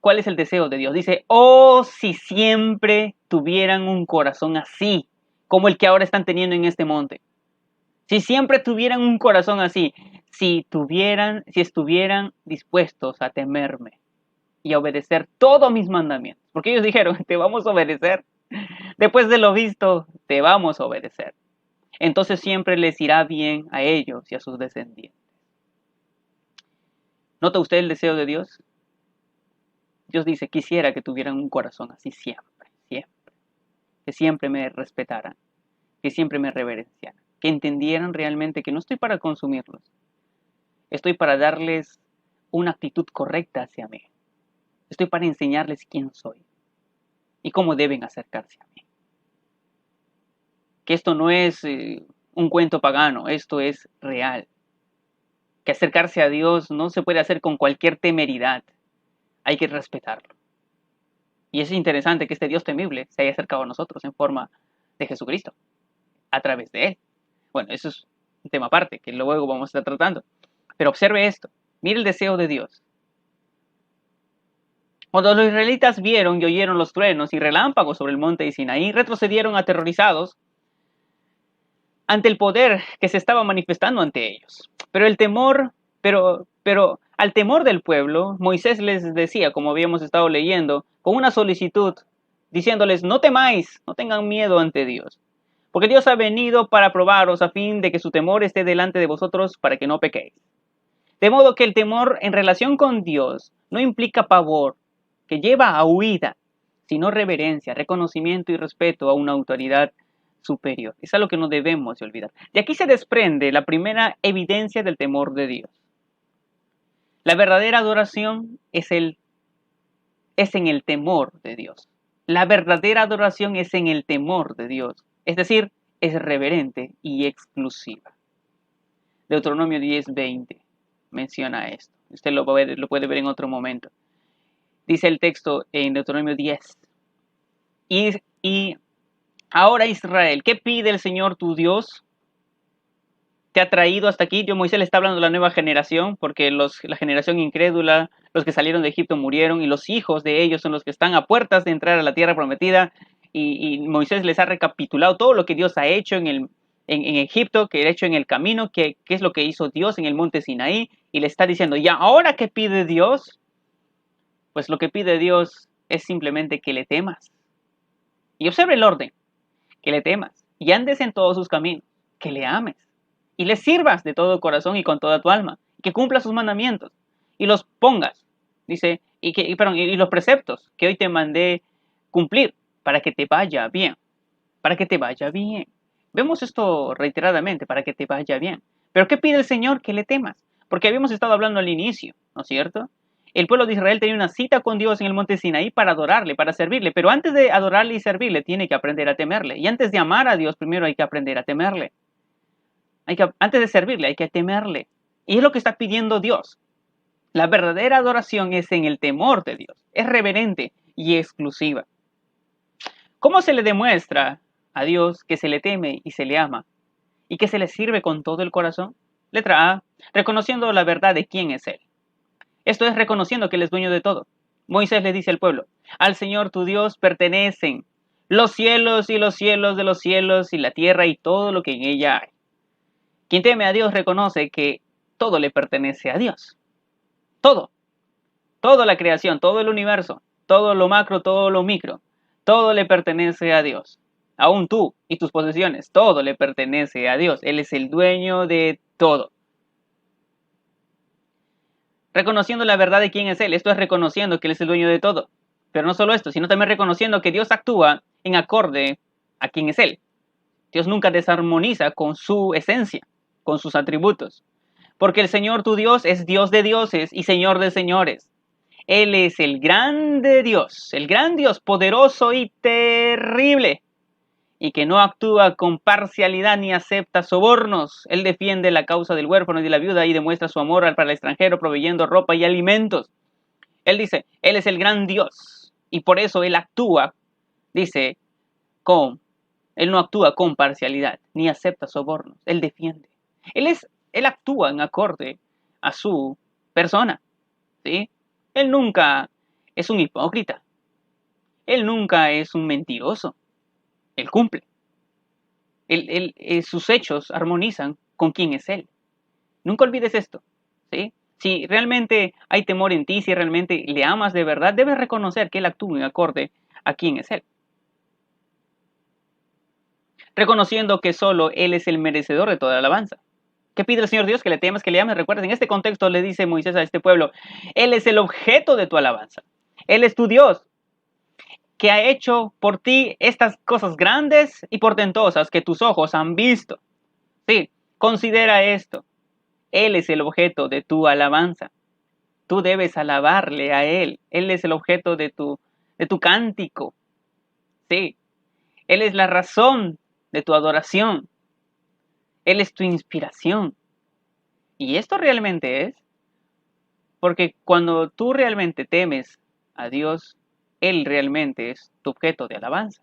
¿Cuál es el deseo de Dios? Dice, oh, si siempre tuvieran un corazón así, como el que ahora están teniendo en este monte. Si siempre tuvieran un corazón así, si estuvieran dispuestos a temerme y a obedecer todos mis mandamientos. Porque ellos dijeron, te vamos a obedecer. Después de lo visto, te vamos a obedecer. Entonces siempre les irá bien a ellos y a sus descendientes. ¿Nota usted el deseo de Dios? Dios dice, quisiera que tuvieran un corazón así siempre, siempre. Que siempre me respetaran, que siempre me reverenciaran, que entendieran realmente que no estoy para consumirlos, estoy para darles una actitud correcta hacia mí. Estoy para enseñarles quién soy y cómo deben acercarse a mí. Que esto no es un cuento pagano, esto es real. Que acercarse a Dios no se puede hacer con cualquier temeridad, hay que respetarlo. Y es interesante que este Dios temible se haya acercado a nosotros en forma de Jesucristo, a través de Él. Bueno, eso es un tema aparte, que luego vamos a estar tratando. Pero observe esto, mire el deseo de Dios. Cuando los israelitas vieron y oyeron los truenos y relámpagos sobre el monte de Sinaí, retrocedieron aterrorizados ante el poder que se estaba manifestando ante ellos. Pero al temor del pueblo, Moisés les decía, como habíamos estado leyendo, con una solicitud, diciéndoles, no temáis, no tengan miedo ante Dios, porque Dios ha venido para probaros a fin de que su temor esté delante de vosotros para que no pequéis. De modo que el temor en relación con Dios no implica pavor, que lleva a huida, sino reverencia, reconocimiento y respeto a una autoridad superior. Es algo que no debemos de olvidar. De aquí se desprende la primera evidencia del temor de Dios. La verdadera adoración es en el temor de Dios. La verdadera adoración es en el temor de Dios. Es decir, es reverente y exclusiva. Deuteronomio 10:20 menciona esto. Usted lo puede ver en otro momento. Dice el texto en Deuteronomio 10. Y ahora Israel, ¿qué pide el Señor tu Dios? Te ha traído hasta aquí. Moisés le está hablando de la nueva generación, porque la generación incrédula, los que salieron de Egipto murieron, y los hijos de ellos son los que están a puertas de entrar a la tierra prometida. Y Moisés les ha recapitulado todo lo que Dios ha hecho en Egipto, que ha hecho en el camino, qué es lo que hizo Dios en el monte Sinaí, y le está diciendo, ¿y ahora qué pide Dios? Pues lo que pide Dios es simplemente que le temas. Y observe el orden, que le temas, y andes en todos sus caminos, que le ames, y le sirvas de todo corazón y con toda tu alma, que cumplas sus mandamientos, y los pongas, dice, y los preceptos que hoy te mandé cumplir, para que te vaya bien, para que te vaya bien. Vemos esto reiteradamente, para que te vaya bien. Pero ¿qué pide el Señor? Que le temas, porque habíamos estado hablando al inicio, ¿no es cierto? El pueblo de Israel tenía una cita con Dios en el monte Sinaí para adorarle, para servirle, pero antes de adorarle y servirle tiene que aprender a temerle. Y antes de amar a Dios, primero hay que aprender a temerle. Antes de servirle hay que temerle. Y es lo que está pidiendo Dios. La verdadera adoración es en el temor de Dios. Es reverente y exclusiva. ¿Cómo se le demuestra a Dios que se le teme y se le ama y que se le sirve con todo el corazón? Letra A, reconociendo la verdad de quién es Él. Esto es reconociendo que Él es dueño de todo. Moisés le dice al pueblo, al Señor tu Dios pertenecen los cielos y los cielos de los cielos y la tierra y todo lo que en ella hay. Quien teme a Dios reconoce que todo le pertenece a Dios. Todo. Toda la creación, todo el universo, todo lo macro, todo lo micro, todo le pertenece a Dios. Aún tú y tus posesiones, todo le pertenece a Dios. Él es el dueño de todo. Reconociendo la verdad de quién es Él. Esto es reconociendo que Él es el dueño de todo. Pero no solo esto, sino también reconociendo que Dios actúa en acorde a quién es Él. Dios nunca desarmoniza con su esencia, con sus atributos. Porque el Señor tu Dios es Dios de dioses y Señor de señores. Él es el grande Dios, el gran Dios poderoso y terrible, y que no actúa con parcialidad ni acepta sobornos. Él defiende la causa del huérfano y de la viuda y demuestra su amor para el extranjero, proveyendo ropa y alimentos. Él dice, Él es el gran Dios, y por eso Él actúa, dice, Él no actúa con parcialidad, ni acepta sobornos. Él defiende. Él actúa en acorde a su persona, ¿sí? Él nunca es un hipócrita. Él nunca es un mentiroso. Él cumple. Sus hechos armonizan con quién es Él. Nunca olvides esto, ¿sí? Si realmente hay temor en ti, si realmente le amas de verdad, debes reconocer que Él actúa en acorde a quién es Él. Reconociendo que solo Él es el merecedor de toda alabanza. ¿Qué pide el Señor Dios? Que le temas, que le ames. Recuerda, en este contexto le dice Moisés a este pueblo, Él es el objeto de tu alabanza. Él es tu Dios, que ha hecho por ti estas cosas grandes y portentosas que tus ojos han visto. Sí, considera esto. Él es el objeto de tu alabanza. Tú debes alabarle a Él. Él es el objeto de tu cántico. Sí, Él es la razón de tu adoración. Él es tu inspiración. Y esto realmente es, porque cuando tú realmente temes a Dios, Él realmente es tu objeto de alabanza.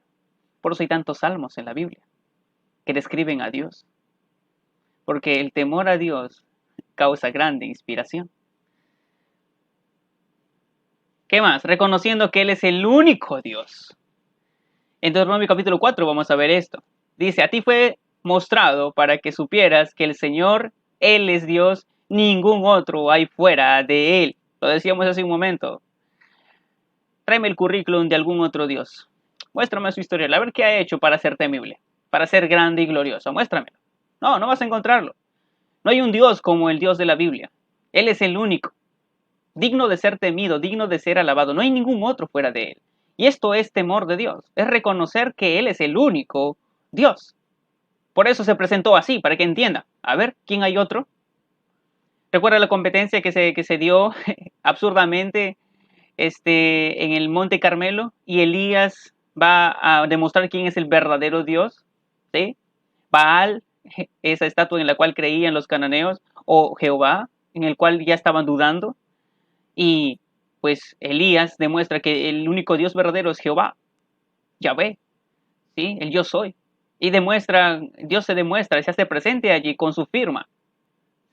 Por eso hay tantos salmos en la Biblia que describen a Dios. Porque el temor a Dios causa grande inspiración. ¿Qué más? Reconociendo que Él es el único Dios. En Deuteronomio capítulo 4 vamos a ver esto. Dice, a ti fue mostrado para que supieras que el Señor, Él es Dios, ningún otro hay fuera de Él. Lo decíamos hace un momento. Tráeme el currículum de algún otro Dios. Muéstrame su historial, a ver qué ha hecho para ser temible, para ser grande y glorioso. Muéstramelo. No, no vas a encontrarlo. No hay un Dios como el Dios de la Biblia. Él es el único, digno de ser temido, digno de ser alabado. No hay ningún otro fuera de Él. Y esto es temor de Dios, es reconocer que Él es el único Dios. Por eso se presentó así, para que entienda. A ver, ¿quién hay otro? ¿Recuerda la competencia que se dio absurdamente en el Monte Carmelo? Y Elías va a demostrar quién es el verdadero Dios. ¿Sí? Baal, esa estatua en la cual creían los cananeos, o Jehová, en el cual ya estaban dudando. Y pues Elías demuestra que el único Dios verdadero es Jehová, Yahvé, ¿sí? El yo soy. Y demuestra, Dios se demuestra, se hace presente allí con su firma,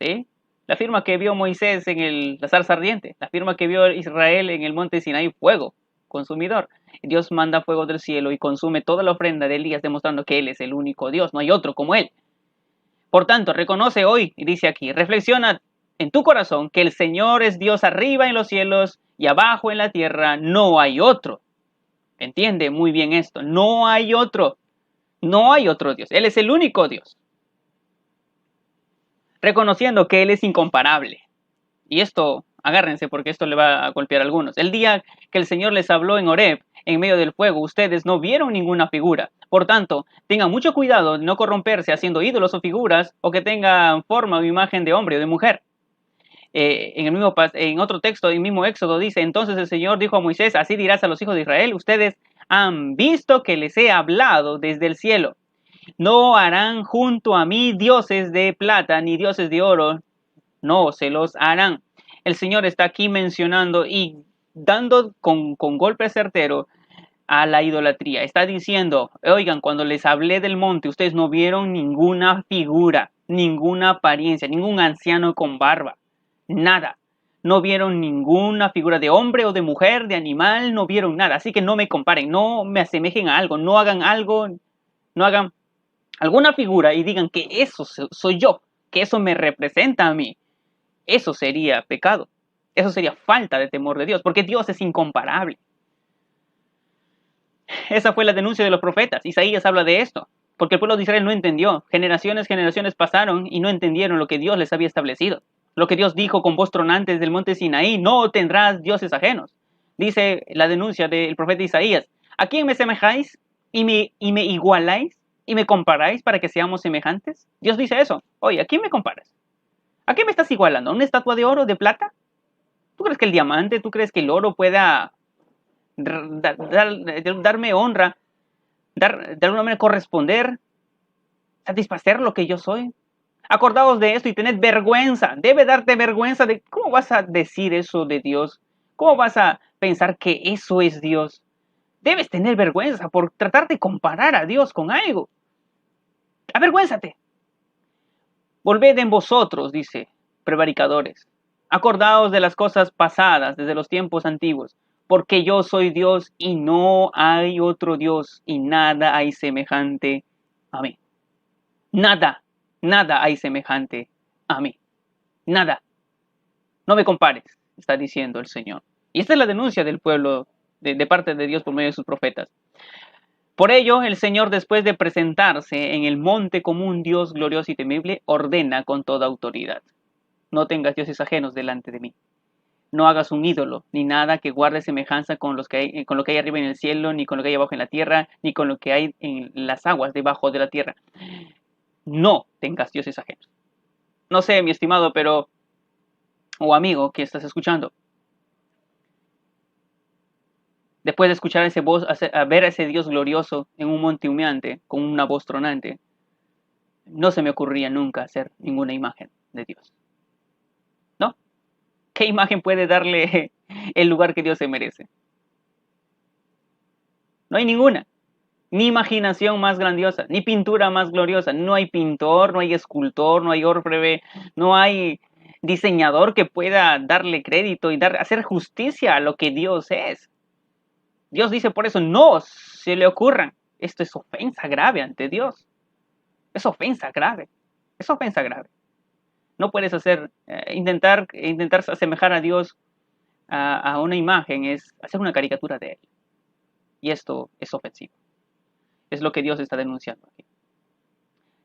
¿sí? La firma que vio Moisés en la zarza ardiente, la firma que vio Israel en el monte Sinaí, fuego consumidor. Dios manda fuego del cielo y consume toda la ofrenda de Elías, demostrando que Él es el único Dios, no hay otro como Él. Por tanto, reconoce hoy, y dice aquí, reflexiona en tu corazón que el Señor es Dios arriba en los cielos y abajo en la tierra, no hay otro. Entiende muy bien esto, no hay otro, no hay otro Dios, Él es el único Dios. Reconociendo que Él es incomparable. Y esto, agárrense porque esto le va a golpear a algunos. El día que el Señor les habló en Horeb, en medio del fuego, ustedes no vieron ninguna figura. Por tanto, tengan mucho cuidado de no corromperse haciendo ídolos o figuras o que tengan forma o imagen de hombre o de mujer. En otro texto, el mismo Éxodo dice, entonces el Señor dijo a Moisés, así dirás a los hijos de Israel, ustedes han visto que les he hablado desde el cielo. No harán junto a mí dioses de plata ni dioses de oro, no se los harán. El Señor está aquí mencionando y dando con golpe certero a la idolatría. Está diciendo, oigan, cuando les hablé del monte, ustedes no vieron ninguna figura, ninguna apariencia, ningún anciano con barba, nada. No vieron ninguna figura de hombre o de mujer, de animal, no vieron nada. Así que no me comparen, no me asemejen a algo, no hagan algo, no hagan alguna figura y digan que eso soy yo, que eso me representa a mí. Eso sería pecado. Eso sería falta de temor de Dios, porque Dios es incomparable. Esa fue la denuncia de los profetas. Isaías habla de esto, porque el pueblo de Israel no entendió. Generaciones pasaron y no entendieron lo que Dios les había establecido. Lo que Dios dijo con voz tronante desde el monte Sinaí, no tendrás dioses ajenos. Dice la denuncia del profeta Isaías, ¿a quién me semejáis y me igualáis y me comparáis para que seamos semejantes? Dios dice eso. Oye, ¿a quién me comparas? ¿A qué me estás igualando? ¿A una estatua de oro, de plata? ¿Tú crees que el diamante, tú crees que el oro pueda darme honra, de alguna manera corresponder, satisfacer lo que yo soy? Acordaos de esto y tened vergüenza. Debe darte vergüenza de cómo vas a decir eso de Dios. ¿Cómo vas a pensar que eso es Dios? Debes tener vergüenza por tratar de comparar a Dios con algo. Avergüénzate. Volved en vosotros, dice, prevaricadores. Acordaos de las cosas pasadas desde los tiempos antiguos, porque yo soy Dios y no hay otro Dios y nada hay semejante a mí. Nada, nada hay semejante a mí. Nada. No me compares, está diciendo el Señor. Y esta es la denuncia del pueblo de parte de Dios por medio de sus profetas. Por ello, el Señor, después de presentarse en el monte como un Dios glorioso y temible, ordena con toda autoridad: no tengas dioses ajenos delante de mí. No hagas un ídolo, ni nada que guarde semejanza con con lo que hay arriba en el cielo, ni con lo que hay abajo en la tierra, ni con lo que hay en las aguas debajo de la tierra. No tengas dioses ajenos. No sé, mi estimado, pero, o amigo que estás escuchando, después de escuchar ese voz, a ver a ese Dios glorioso en un monte humeante, con una voz tronante, no se me ocurría nunca hacer ninguna imagen de Dios. ¿No? ¿Qué imagen puede darle el lugar que Dios se merece? No hay ninguna. Ni imaginación más grandiosa, ni pintura más gloriosa. No hay pintor, no hay escultor, no hay orfebre, no hay diseñador que pueda darle crédito y hacer justicia a lo que Dios es. Dios dice por eso, no se le ocurran. Esto es ofensa grave ante Dios. Es ofensa grave. Es ofensa grave. No puedes intentar asemejar a Dios a una imagen, es hacer una caricatura de Él. Y esto es ofensivo. Es lo que Dios está denunciando aquí.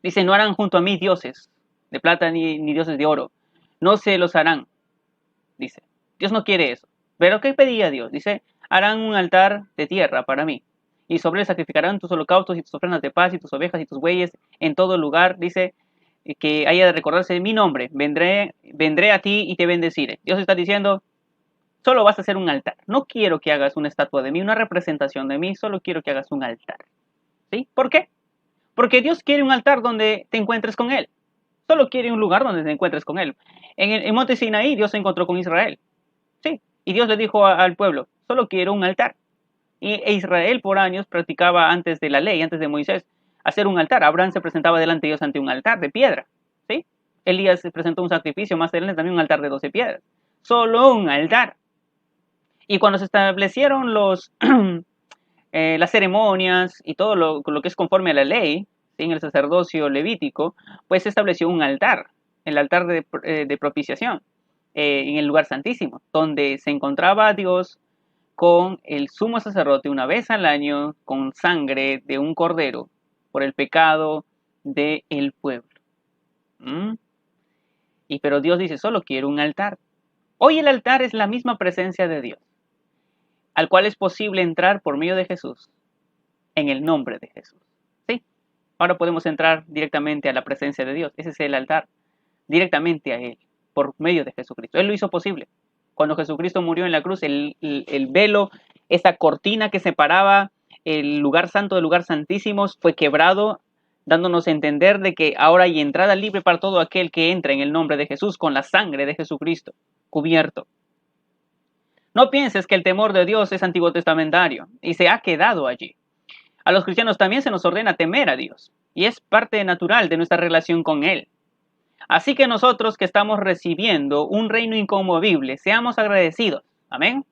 Dice, no harán junto a mí dioses de plata ni dioses de oro. No se los harán, dice. Dios no quiere eso. ¿Pero qué pedía Dios? Dice, harán un altar de tierra para mí. Y sobre él sacrificarán tus holocaustos y tus ofrendas de paz y tus ovejas y tus bueyes en todo lugar. Dice, que haya de recordarse de mi nombre. Vendré a ti y te bendeciré. Dios está diciendo, solo vas a hacer un altar. No quiero que hagas una estatua de mí, una representación de mí. Solo quiero que hagas un altar. ¿Sí? ¿Por qué? Porque Dios quiere un altar donde te encuentres con Él. Solo quiere un lugar donde te encuentres con Él. En Monte Sinaí Dios se encontró con Israel. Sí. Y Dios le dijo al pueblo, solo quiero un altar. E Israel por años practicaba antes de la ley, antes de Moisés, hacer un altar. Abraham se presentaba delante de Dios ante un altar de piedra. ¿Sí? Elías presentó un sacrificio, más adelante también un altar de 12 piedras. Solo un altar. Y cuando se establecieron las ceremonias y todo lo que es conforme a la ley, ¿sí? En el sacerdocio levítico, pues se estableció un altar, el altar de propiciación, en el lugar santísimo, donde se encontraba a Dios con el sumo sacerdote una vez al año, con sangre de un cordero, por el pecado del pueblo. ¿Mm? Pero Dios dice, solo quiero un altar. Hoy el altar es la misma presencia de Dios, al cual es posible entrar por medio de Jesús, en el nombre de Jesús. ¿Sí? Ahora podemos entrar directamente a la presencia de Dios. Ese es el altar, directamente a Él, por medio de Jesucristo. Él lo hizo posible. Cuando Jesucristo murió en la cruz, el velo, esa cortina que separaba el lugar santo del lugar santísimo, fue quebrado, dándonos a entender de que ahora hay entrada libre para todo aquel que entra en el nombre de Jesús, con la sangre de Jesucristo, cubierto. No pienses que el temor de Dios es antiguo testamentario y se ha quedado allí. A los cristianos también se nos ordena temer a Dios, y es parte natural de nuestra relación con Él. Así que nosotros que estamos recibiendo un reino inconmovible, seamos agradecidos. Amén.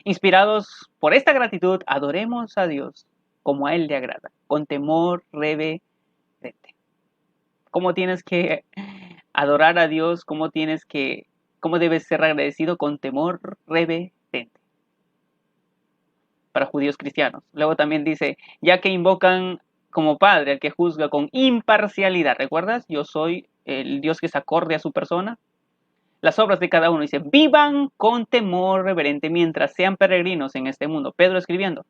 Inspirados por esta gratitud, adoremos a Dios como a Él le agrada, con temor reverente. ¿Cómo tienes que adorar a Dios? ¿Cómo debes ser agradecido? Con temor reverente. Para judíos cristianos. Luego también dice, ya que invocan como Padre al que juzga con imparcialidad. ¿Recuerdas? Yo soy el Dios que es acorde a su persona. Las obras de cada uno. Dice, vivan con temor reverente mientras sean peregrinos en este mundo. Pedro escribiendo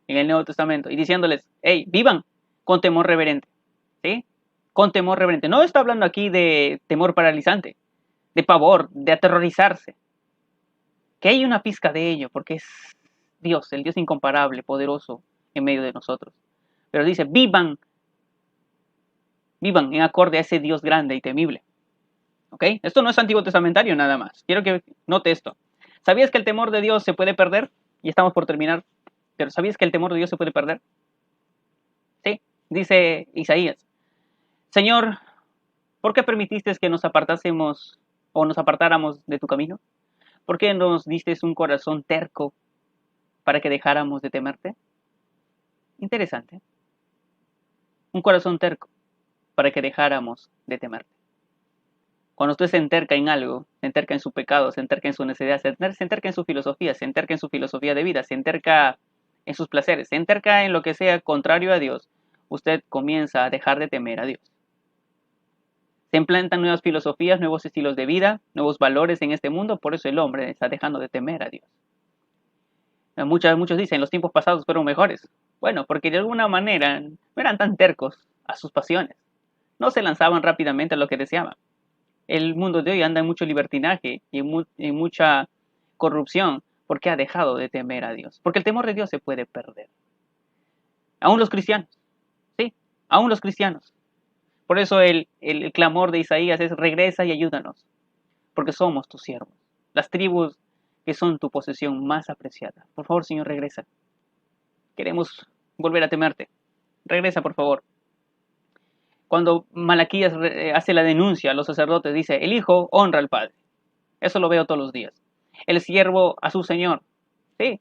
en el Nuevo Testamento y diciéndoles, hey, vivan con temor reverente. ¿Sí? Con temor reverente. No está hablando aquí de temor paralizante, de pavor, de aterrorizarse. Que hay una pizca de ello, porque es Dios, el Dios incomparable, poderoso en medio de nosotros. Pero dice, vivan en acorde a ese Dios grande y temible. ¿Ok? Esto no es antiguo testamentario nada más. Quiero que note esto. ¿Sabías que el temor de Dios se puede perder? Y estamos por terminar. Pero ¿sabías que el temor de Dios se puede perder? Sí, dice Isaías. Señor, ¿por qué permitiste que nos apartásemos o nos apartáramos de tu camino? ¿Por qué nos diste un corazón terco para que dejáramos de temerte? Interesante. Un corazón terco para que dejáramos de temerte. Cuando usted se enterca en algo, se enterca en su pecado, se enterca en su necesidad, se enterca en su filosofía, se enterca en su filosofía de vida, se enterca en sus placeres, se enterca en lo que sea contrario a Dios, usted comienza a dejar de temer a Dios. Se implantan nuevas filosofías, nuevos estilos de vida, nuevos valores en este mundo, por eso el hombre está dejando de temer a Dios. Muchos dicen, los tiempos pasados fueron mejores. Bueno, porque de alguna manera no eran tan tercos a sus pasiones. No se lanzaban rápidamente a lo que deseaban. El mundo de hoy anda en mucho libertinaje y en mucha corrupción porque ha dejado de temer a Dios. Porque el temor de Dios se puede perder. Aún los cristianos, sí, aún los cristianos. Por eso el clamor de Isaías es: regresa y ayúdanos, porque somos tus siervos, las tribus que son tu posesión más apreciada. Por favor, Señor, regresa. Queremos volver a temerte. Regresa, por favor. Cuando Malaquías hace la denuncia a los sacerdotes, dice: el hijo honra al padre. Eso lo veo todos los días. El siervo a su señor. Sí,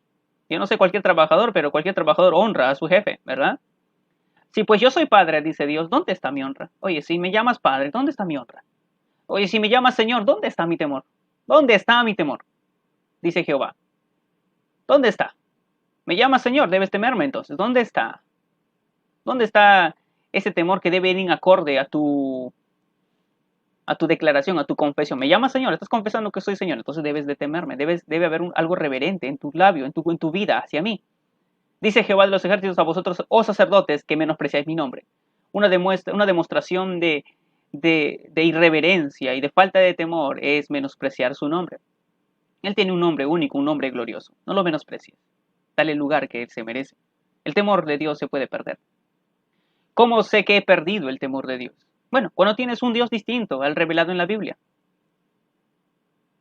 yo no sé cualquier trabajador, pero cualquier trabajador honra a su jefe, ¿verdad? Sí, pues yo soy padre, dice Dios, ¿dónde está mi honra? Oye, si me llamas padre, ¿dónde está mi honra? Oye, si me llamas Señor, ¿dónde está mi temor? ¿Dónde está mi temor? Dice Jehová. ¿Dónde está? Me llamas Señor, debes temerme entonces. ¿Dónde está? ¿Dónde está ese temor que debe ir en acorde a tu declaración, a tu confesión? Me llamas Señor, estás confesando que soy Señor, entonces debes de temerme, debe haber algo reverente en tu labio, en tu vida hacia mí. Dice Jehová de los ejércitos a vosotros, oh sacerdotes, que menospreciáis mi nombre. Una demostración de irreverencia y de falta de temor es menospreciar su nombre. Él tiene un nombre único, un nombre glorioso. No lo menosprecies. Dale el lugar que él se merece. El temor de Dios se puede perder. ¿Cómo sé que he perdido el temor de Dios? Bueno, cuando tienes un Dios distinto al revelado en la Biblia.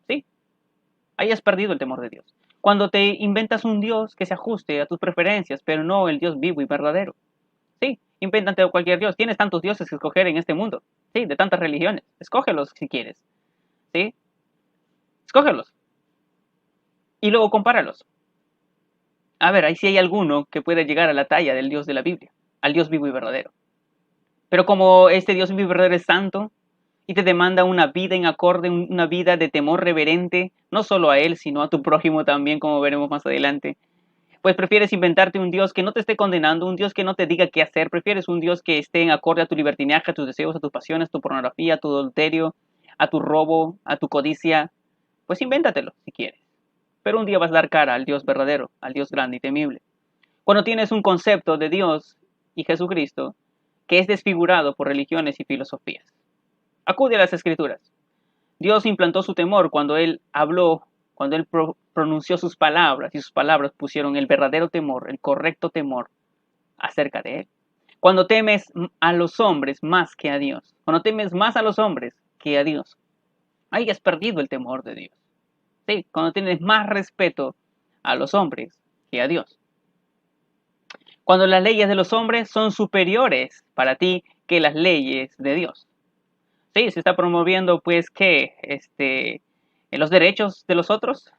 Sí, ahí has perdido el temor de Dios. Cuando te inventas un Dios que se ajuste a tus preferencias, pero no el Dios vivo y verdadero. Sí, invéntate cualquier Dios. Tienes tantos dioses que escoger en este mundo. Sí, de tantas religiones. Escógelos si quieres. Sí, escógelos. Y luego compáralos. A ver, ahí sí hay alguno que pueda llegar a la talla del Dios de la Biblia, al Dios vivo y verdadero. Pero como este Dios vivo y verdadero es santo y te demanda una vida en acorde, una vida de temor reverente, no solo a Él, sino a tu prójimo también, como veremos más adelante, pues prefieres inventarte un Dios que no te esté condenando, un Dios que no te diga qué hacer, prefieres un Dios que esté en acorde a tu libertinaje, a tus deseos, a tus pasiones, a tu pornografía, a tu adulterio, a tu robo, a tu codicia, pues invéntatelo si quieres. Pero un día vas a dar cara al Dios verdadero, al Dios grande y temible. Cuando tienes un concepto de Dios y Jesucristo que es desfigurado por religiones y filosofías. Acude a las Escrituras. Dios implantó su temor cuando Él habló, cuando Él pronunció sus palabras, y sus palabras pusieron el verdadero temor, el correcto temor acerca de Él. Cuando temes a los hombres más que a Dios, cuando temes más a los hombres que a Dios, ahí has perdido el temor de Dios. Sí, cuando tienes más respeto a los hombres que a Dios. Cuando las leyes de los hombres son superiores para ti que las leyes de Dios. Sí, se está promoviendo pues que los derechos de los otros,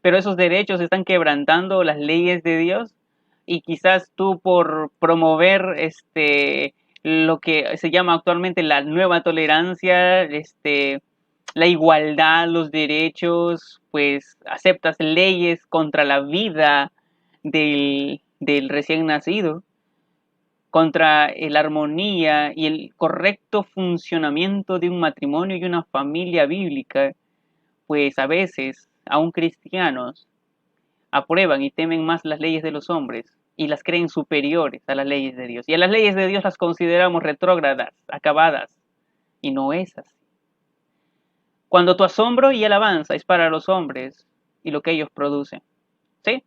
pero esos derechos están quebrantando las leyes de Dios y quizás tú por promover lo que se llama actualmente la nueva tolerancia, la igualdad, los derechos, pues aceptas leyes contra la vida del recién nacido, contra la armonía y el correcto funcionamiento de un matrimonio y una familia bíblica, pues a veces, aún cristianos, aprueban y temen más las leyes de los hombres y las creen superiores a las leyes de Dios. Y a las leyes de Dios las consideramos retrógradas, acabadas, y no es así. Cuando tu asombro y alabanza es para los hombres y lo que ellos producen, ¿sí?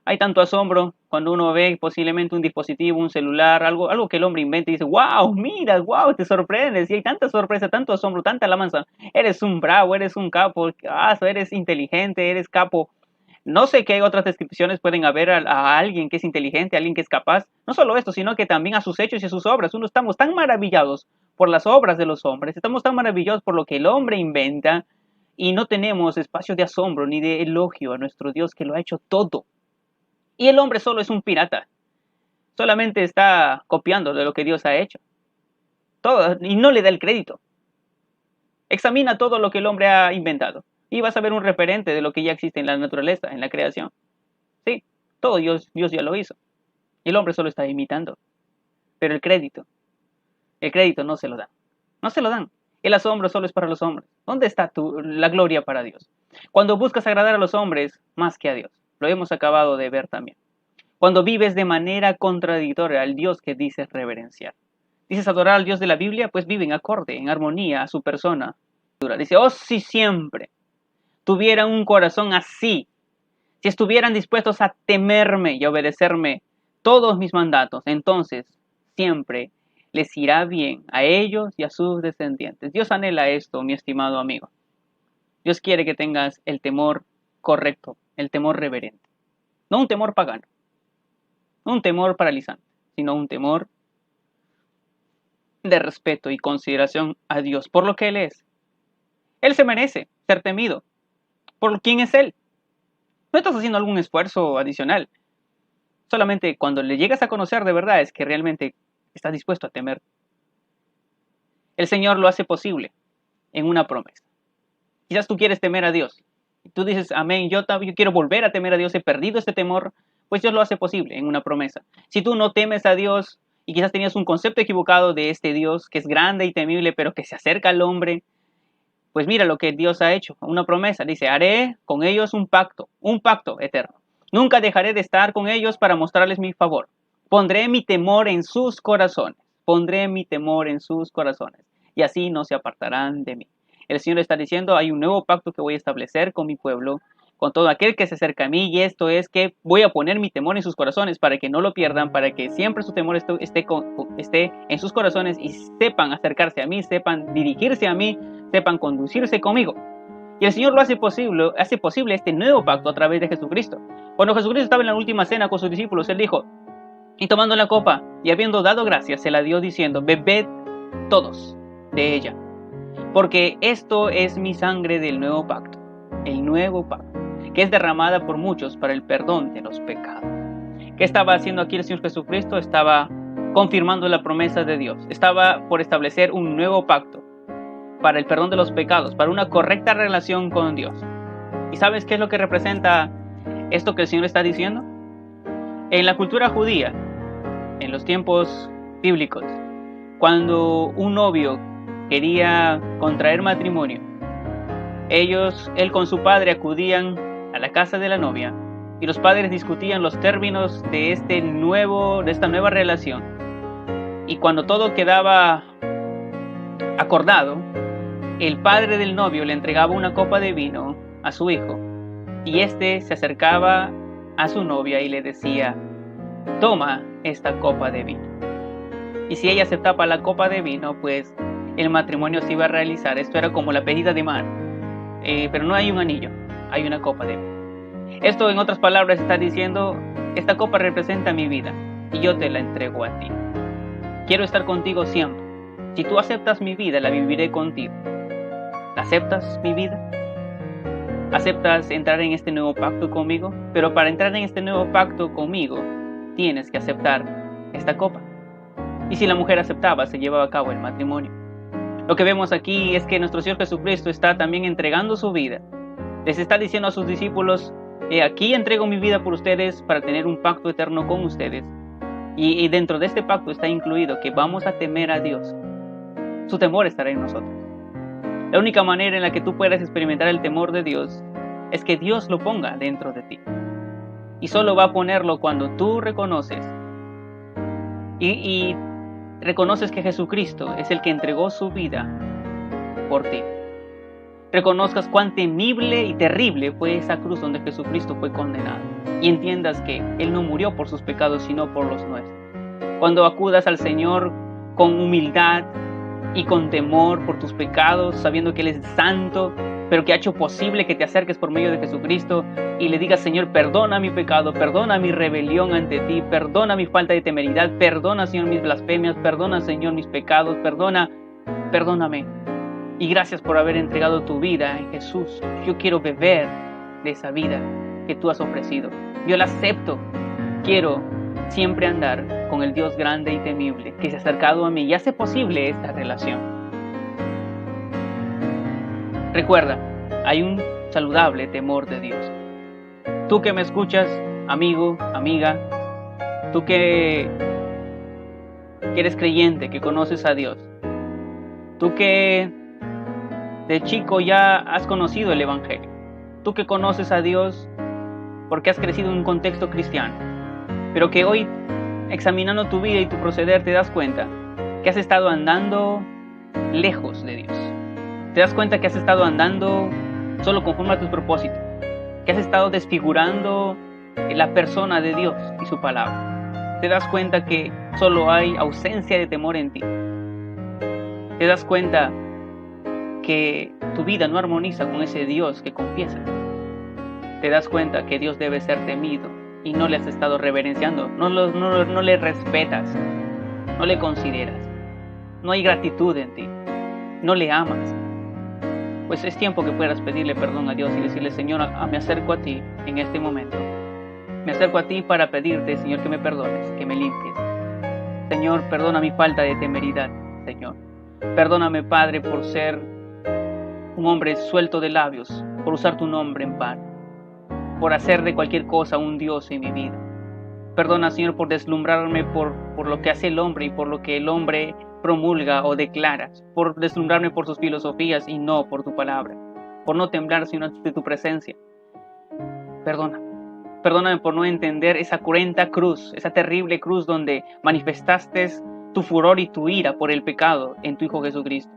Hay tanto asombro cuando uno ve posiblemente un dispositivo, un celular, algo que el hombre inventa y dice: wow, mira, wow, te sorprendes. Y hay tanta sorpresa, tanto asombro, tanta alabanza. Eres un bravo, eres un capo, eres inteligente, eres capo. No sé qué otras descripciones pueden haber a alguien que es inteligente, a alguien que es capaz. No solo esto, sino que también a sus hechos y a sus obras. Uno estamos tan maravillados por las obras de los hombres, estamos tan maravillados por lo que el hombre inventa y no tenemos espacio de asombro ni de elogio a nuestro Dios que lo ha hecho todo. Y el hombre solo es un pirata. Solamente está copiando de lo que Dios ha hecho. Todo, y no le da el crédito. Examina todo lo que el hombre ha inventado. Y vas a ver un referente de lo que ya existe en la naturaleza, en la creación. Sí, todo Dios ya lo hizo. Y el hombre solo está imitando. Pero el crédito no se lo da. No se lo dan. El asombro solo es para los hombres. ¿Dónde está la gloria para Dios? Cuando buscas agradar a los hombres más que a Dios. Lo hemos acabado de ver también. Cuando vives de manera contradictoria al Dios que dices reverenciar. Dices adorar al Dios de la Biblia, pues vive en acorde, en armonía a su persona. Dice, oh, si siempre tuvieran un corazón así, si estuvieran dispuestos a temerme y a obedecerme todos mis mandatos, entonces siempre les irá bien a ellos y a sus descendientes. Dios anhela esto, mi estimado amigo. Dios quiere que tengas el temor correcto, el temor reverente. No un temor pagano, no un temor paralizante, sino un temor de respeto y consideración a Dios por lo que Él es. Él se merece ser temido por quién es Él. No estás haciendo algún esfuerzo adicional. Solamente cuando le llegas a conocer de verdad es que realmente estás dispuesto a temer. El Señor lo hace posible en una promesa. Quizás tú quieres temer a Dios. Y tú dices, amén, yo quiero volver a temer a Dios, he perdido este temor. Pues Dios lo hace posible en una promesa. Si tú no temes a Dios y quizás tenías un concepto equivocado de este Dios que es grande y temible, pero que se acerca al hombre, pues mira lo que Dios ha hecho, una promesa. Dice, haré con ellos un pacto eterno. Nunca dejaré de estar con ellos para mostrarles mi favor. Pondré mi temor en sus corazones. Pondré mi temor en sus corazones. Y así no se apartarán de mí. El Señor está diciendo, hay un nuevo pacto que voy a establecer con mi pueblo, con todo aquel que se acerca a mí, y esto es que voy a poner mi temor en sus corazones para que no lo pierdan, para que siempre su temor esté en sus corazones y sepan acercarse a mí, sepan dirigirse a mí, sepan conducirse conmigo. Y el Señor lo hace posible este nuevo pacto a través de Jesucristo. Cuando Jesucristo estaba en la última cena con sus discípulos, Él dijo, y tomando la copa y habiendo dado gracias, se la dio diciendo, bebed todos de ella, porque esto es mi sangre del nuevo pacto, el nuevo pacto, que es derramada por muchos para el perdón de los pecados. ¿Qué estaba haciendo aquí el Señor Jesucristo? Estaba confirmando la promesa de Dios. Estaba por establecer un nuevo pacto para el perdón de los pecados, para una correcta relación con Dios. ¿Y sabes qué es lo que representa esto que el Señor está diciendo? En la cultura judía, en los tiempos bíblicos, cuando un novio quería contraer matrimonio, él con su padre acudían a la casa de la novia y los padres discutían los términos de esta nueva relación. Y cuando todo quedaba acordado, el padre del novio le entregaba una copa de vino a su hijo y éste se acercaba a su novia y le decía, toma esta copa de vino. Y si ella aceptaba la copa de vino, pues el matrimonio se iba a realizar. Esto era como la pedida de mano, pero no hay un anillo, hay una copa de vino. Esto, en otras palabras, está diciendo, esta copa representa mi vida y yo te la entrego a ti. Quiero estar contigo siempre. Si tú aceptas mi vida, la viviré contigo. ¿Aceptas mi vida? ¿Aceptas entrar en este nuevo pacto conmigo? Pero para entrar en este nuevo pacto conmigo, tienes que aceptar esta copa. Y si la mujer aceptaba, se llevaba a cabo el matrimonio. Lo que vemos aquí es que nuestro Señor Jesucristo está también entregando su vida. Les está diciendo a sus discípulos, aquí entrego mi vida por ustedes para tener un pacto eterno con ustedes. Y dentro de este pacto está incluido que vamos a temer a Dios. Su temor estará en nosotros. La única manera en la que tú puedes experimentar el temor de Dios es que Dios lo ponga dentro de ti. Y solo va a ponerlo cuando tú reconoces y reconoces que Jesucristo es el que entregó su vida por ti. Reconozcas cuán temible y terrible fue esa cruz donde Jesucristo fue condenado. Y entiendas que Él no murió por sus pecados, sino por los nuestros. Cuando acudas al Señor con humildad y con temor por tus pecados, sabiendo que Él es santo, pero que ha hecho posible que te acerques por medio de Jesucristo y le digas, Señor, perdona mi pecado, perdona mi rebelión ante ti, perdona mi falta de temeridad, perdona, Señor, mis blasfemias, perdona, Señor, mis pecados, perdóname. Y gracias por haber entregado tu vida en Jesús. Yo quiero beber de esa vida que tú has ofrecido. Yo la acepto. Quiero siempre andar con el Dios grande y temible que se ha acercado a mí y hace posible esta relación. Recuerda, hay un saludable temor de Dios. Tú que me escuchas, amigo, amiga, tú que eres creyente, que conoces a Dios, Tú que de chico ya has conocido el Evangelio. Tú que conoces a Dios porque has crecido en un contexto cristiano. Pero que hoy, examinando tu vida y tu proceder, te das cuenta que has estado andando lejos de Dios. Te das cuenta que has estado andando solo conforme a tus propósitos. Que has estado desfigurando la persona de Dios y su palabra. Te das cuenta que solo hay ausencia de temor en ti. Te das cuenta que tu vida no armoniza con ese Dios que confiesas. Te das cuenta que Dios debe ser temido y no le has estado reverenciando, no le respetas, no le consideras, no hay gratitud en ti, no le amas. Pues es tiempo que puedas pedirle perdón a Dios y decirle: Señor, me acerco a ti en este momento. Me acerco a ti para pedirte, Señor, que me perdones, que me limpies. Señor, perdona mi falta de temeridad, Señor. Perdóname, Padre, por ser un hombre suelto de labios, por usar tu nombre en vano, por hacer de cualquier cosa un Dios en mi vida. Perdona, Señor, por deslumbrarme por lo que hace el hombre y por lo que el hombre promulga o declara, por deslumbrarme por sus filosofías y no por tu palabra, por no temblar, Señor, de tu presencia. Perdóname por no entender esa cruenta cruz, esa terrible cruz donde manifestaste tu furor y tu ira por el pecado en tu Hijo Jesucristo.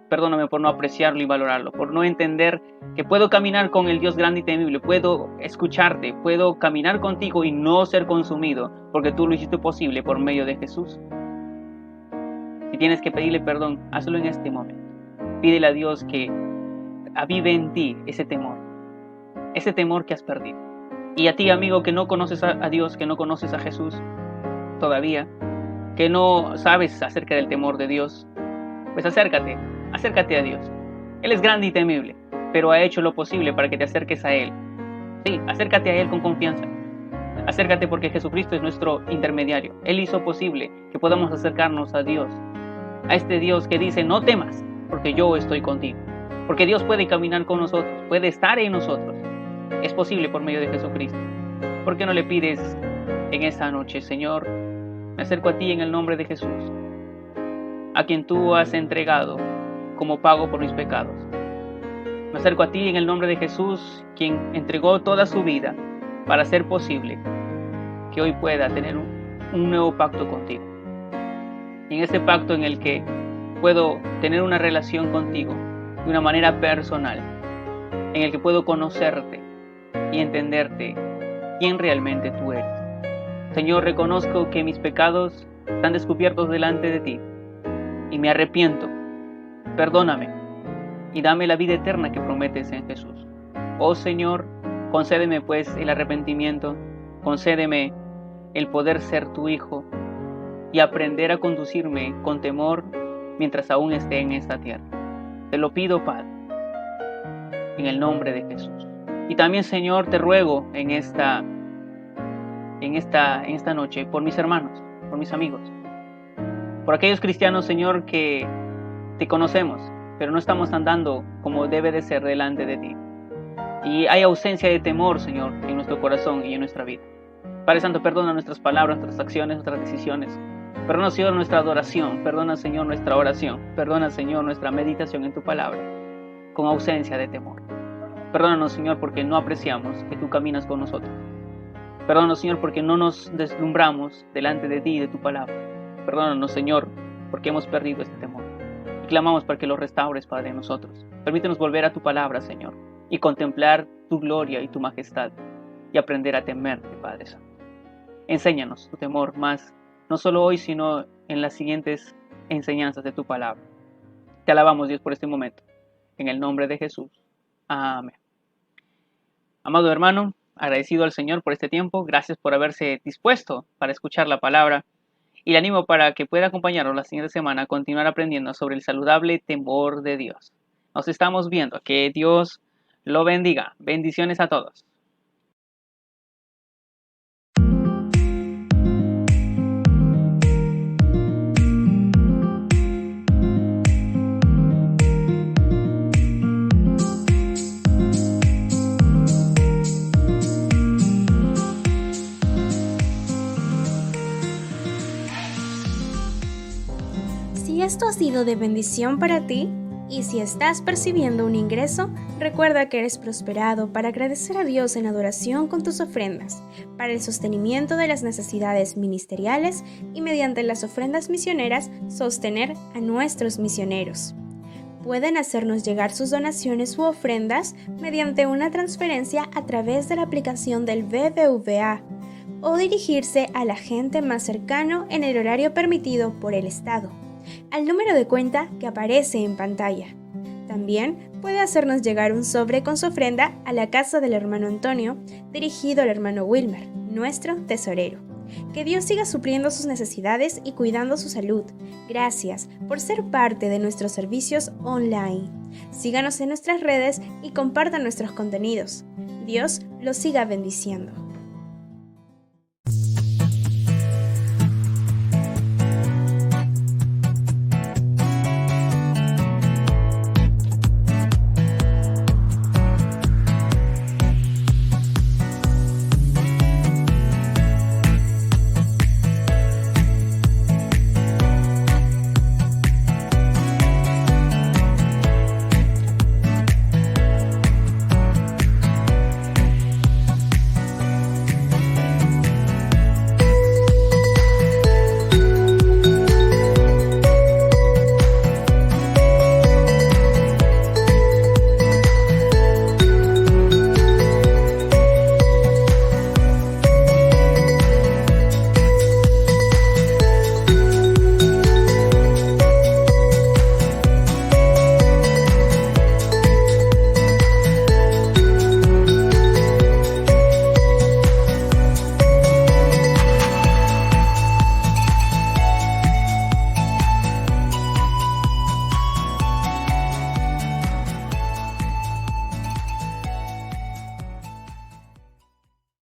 Perdóname por no apreciarlo y valorarlo, por no entender que puedo caminar con el Dios grande y temible, puedo escucharte, puedo caminar contigo y no ser consumido, porque tú lo hiciste posible por medio de Jesús. Si tienes que pedirle perdón, hazlo en este momento. Pídele a Dios que avive en ti ese temor que has perdido. Y a ti, amigo, que no conoces a Dios, que no conoces a Jesús todavía, que no sabes acerca del temor de Dios, pues acércate a Dios. Él es grande y temible, pero ha hecho lo posible para que te acerques a Él. Sí, acércate a Él con confianza. Acércate porque Jesucristo es nuestro intermediario. Él hizo posible que podamos acercarnos a Dios, a este Dios que dice: no temas, porque yo estoy contigo. Porque Dios puede caminar con nosotros, puede estar en nosotros. Es posible por medio de Jesucristo. ¿Por qué no le pides en esta noche: Señor, me acerco a ti en el nombre de Jesús, a quien tú has entregado como pago por mis pecados? Me acerco a ti en el nombre de Jesús, quien entregó toda su vida para hacer posible que hoy pueda tener un nuevo pacto contigo. Y en ese pacto en el que puedo tener una relación contigo de una manera personal, en el que puedo conocerte y entenderte quién realmente tú eres. Señor, reconozco que mis pecados están descubiertos delante de ti y me arrepiento. Perdóname y dame la vida eterna que prometes en Jesús. Oh Señor, concédeme pues el arrepentimiento, concédeme el poder ser tu hijo y aprender a conducirme con temor mientras aún esté en esta tierra. Te lo pido, Padre, en el nombre de Jesús. Y también, Señor, te ruego en esta noche por mis hermanos, por mis amigos, por aquellos cristianos, Señor, que te conocemos, pero no estamos andando como debe de ser delante de ti. Y hay ausencia de temor, Señor, en nuestro corazón y en nuestra vida. Padre Santo, perdona nuestras palabras, nuestras acciones, nuestras decisiones. Perdona, Señor, nuestra adoración. Perdona, Señor, nuestra oración. Perdona, Señor, nuestra meditación en tu palabra, con ausencia de temor. Perdónanos, Señor, porque no apreciamos que tú caminas con nosotros. Perdónanos, Señor, porque no nos deslumbramos delante de ti y de tu palabra. Perdónanos, Señor, porque hemos perdido este temor. Y clamamos para que lo restaures, Padre, en nosotros. Permítenos volver a tu palabra, Señor, y contemplar tu gloria y tu majestad, y aprender a temerte, Padre Santo. Enséñanos tu temor más, no solo hoy, sino en las siguientes enseñanzas de tu palabra. Te alabamos, Dios, por este momento. En el nombre de Jesús. Amén. Amado hermano, agradecido al Señor por este tiempo. Gracias por haberse dispuesto para escuchar la palabra. Y le animo para que pueda acompañarnos la siguiente semana a continuar aprendiendo sobre el saludable temor de Dios. Nos estamos viendo. Que Dios lo bendiga. Bendiciones a todos. Si Si esto ha sido de bendición para ti, y si estás percibiendo un ingreso, recuerda que eres prosperado para agradecer a Dios en adoración con tus ofrendas, para el sostenimiento de las necesidades ministeriales y mediante las ofrendas misioneras sostener a nuestros misioneros. Pueden hacernos llegar sus donaciones u ofrendas mediante una transferencia a través de la aplicación del BBVA o dirigirse al agente más cercano en el horario permitido por el Estado, al número de cuenta que aparece en pantalla. También puede hacernos llegar un sobre con su ofrenda a la casa del hermano Antonio, dirigido al hermano Wilmer, nuestro tesorero. Que Dios siga supliendo sus necesidades y cuidando su salud. Gracias por ser parte de nuestros servicios online. Síganos en nuestras redes y compartan nuestros contenidos. Dios los siga bendiciendo.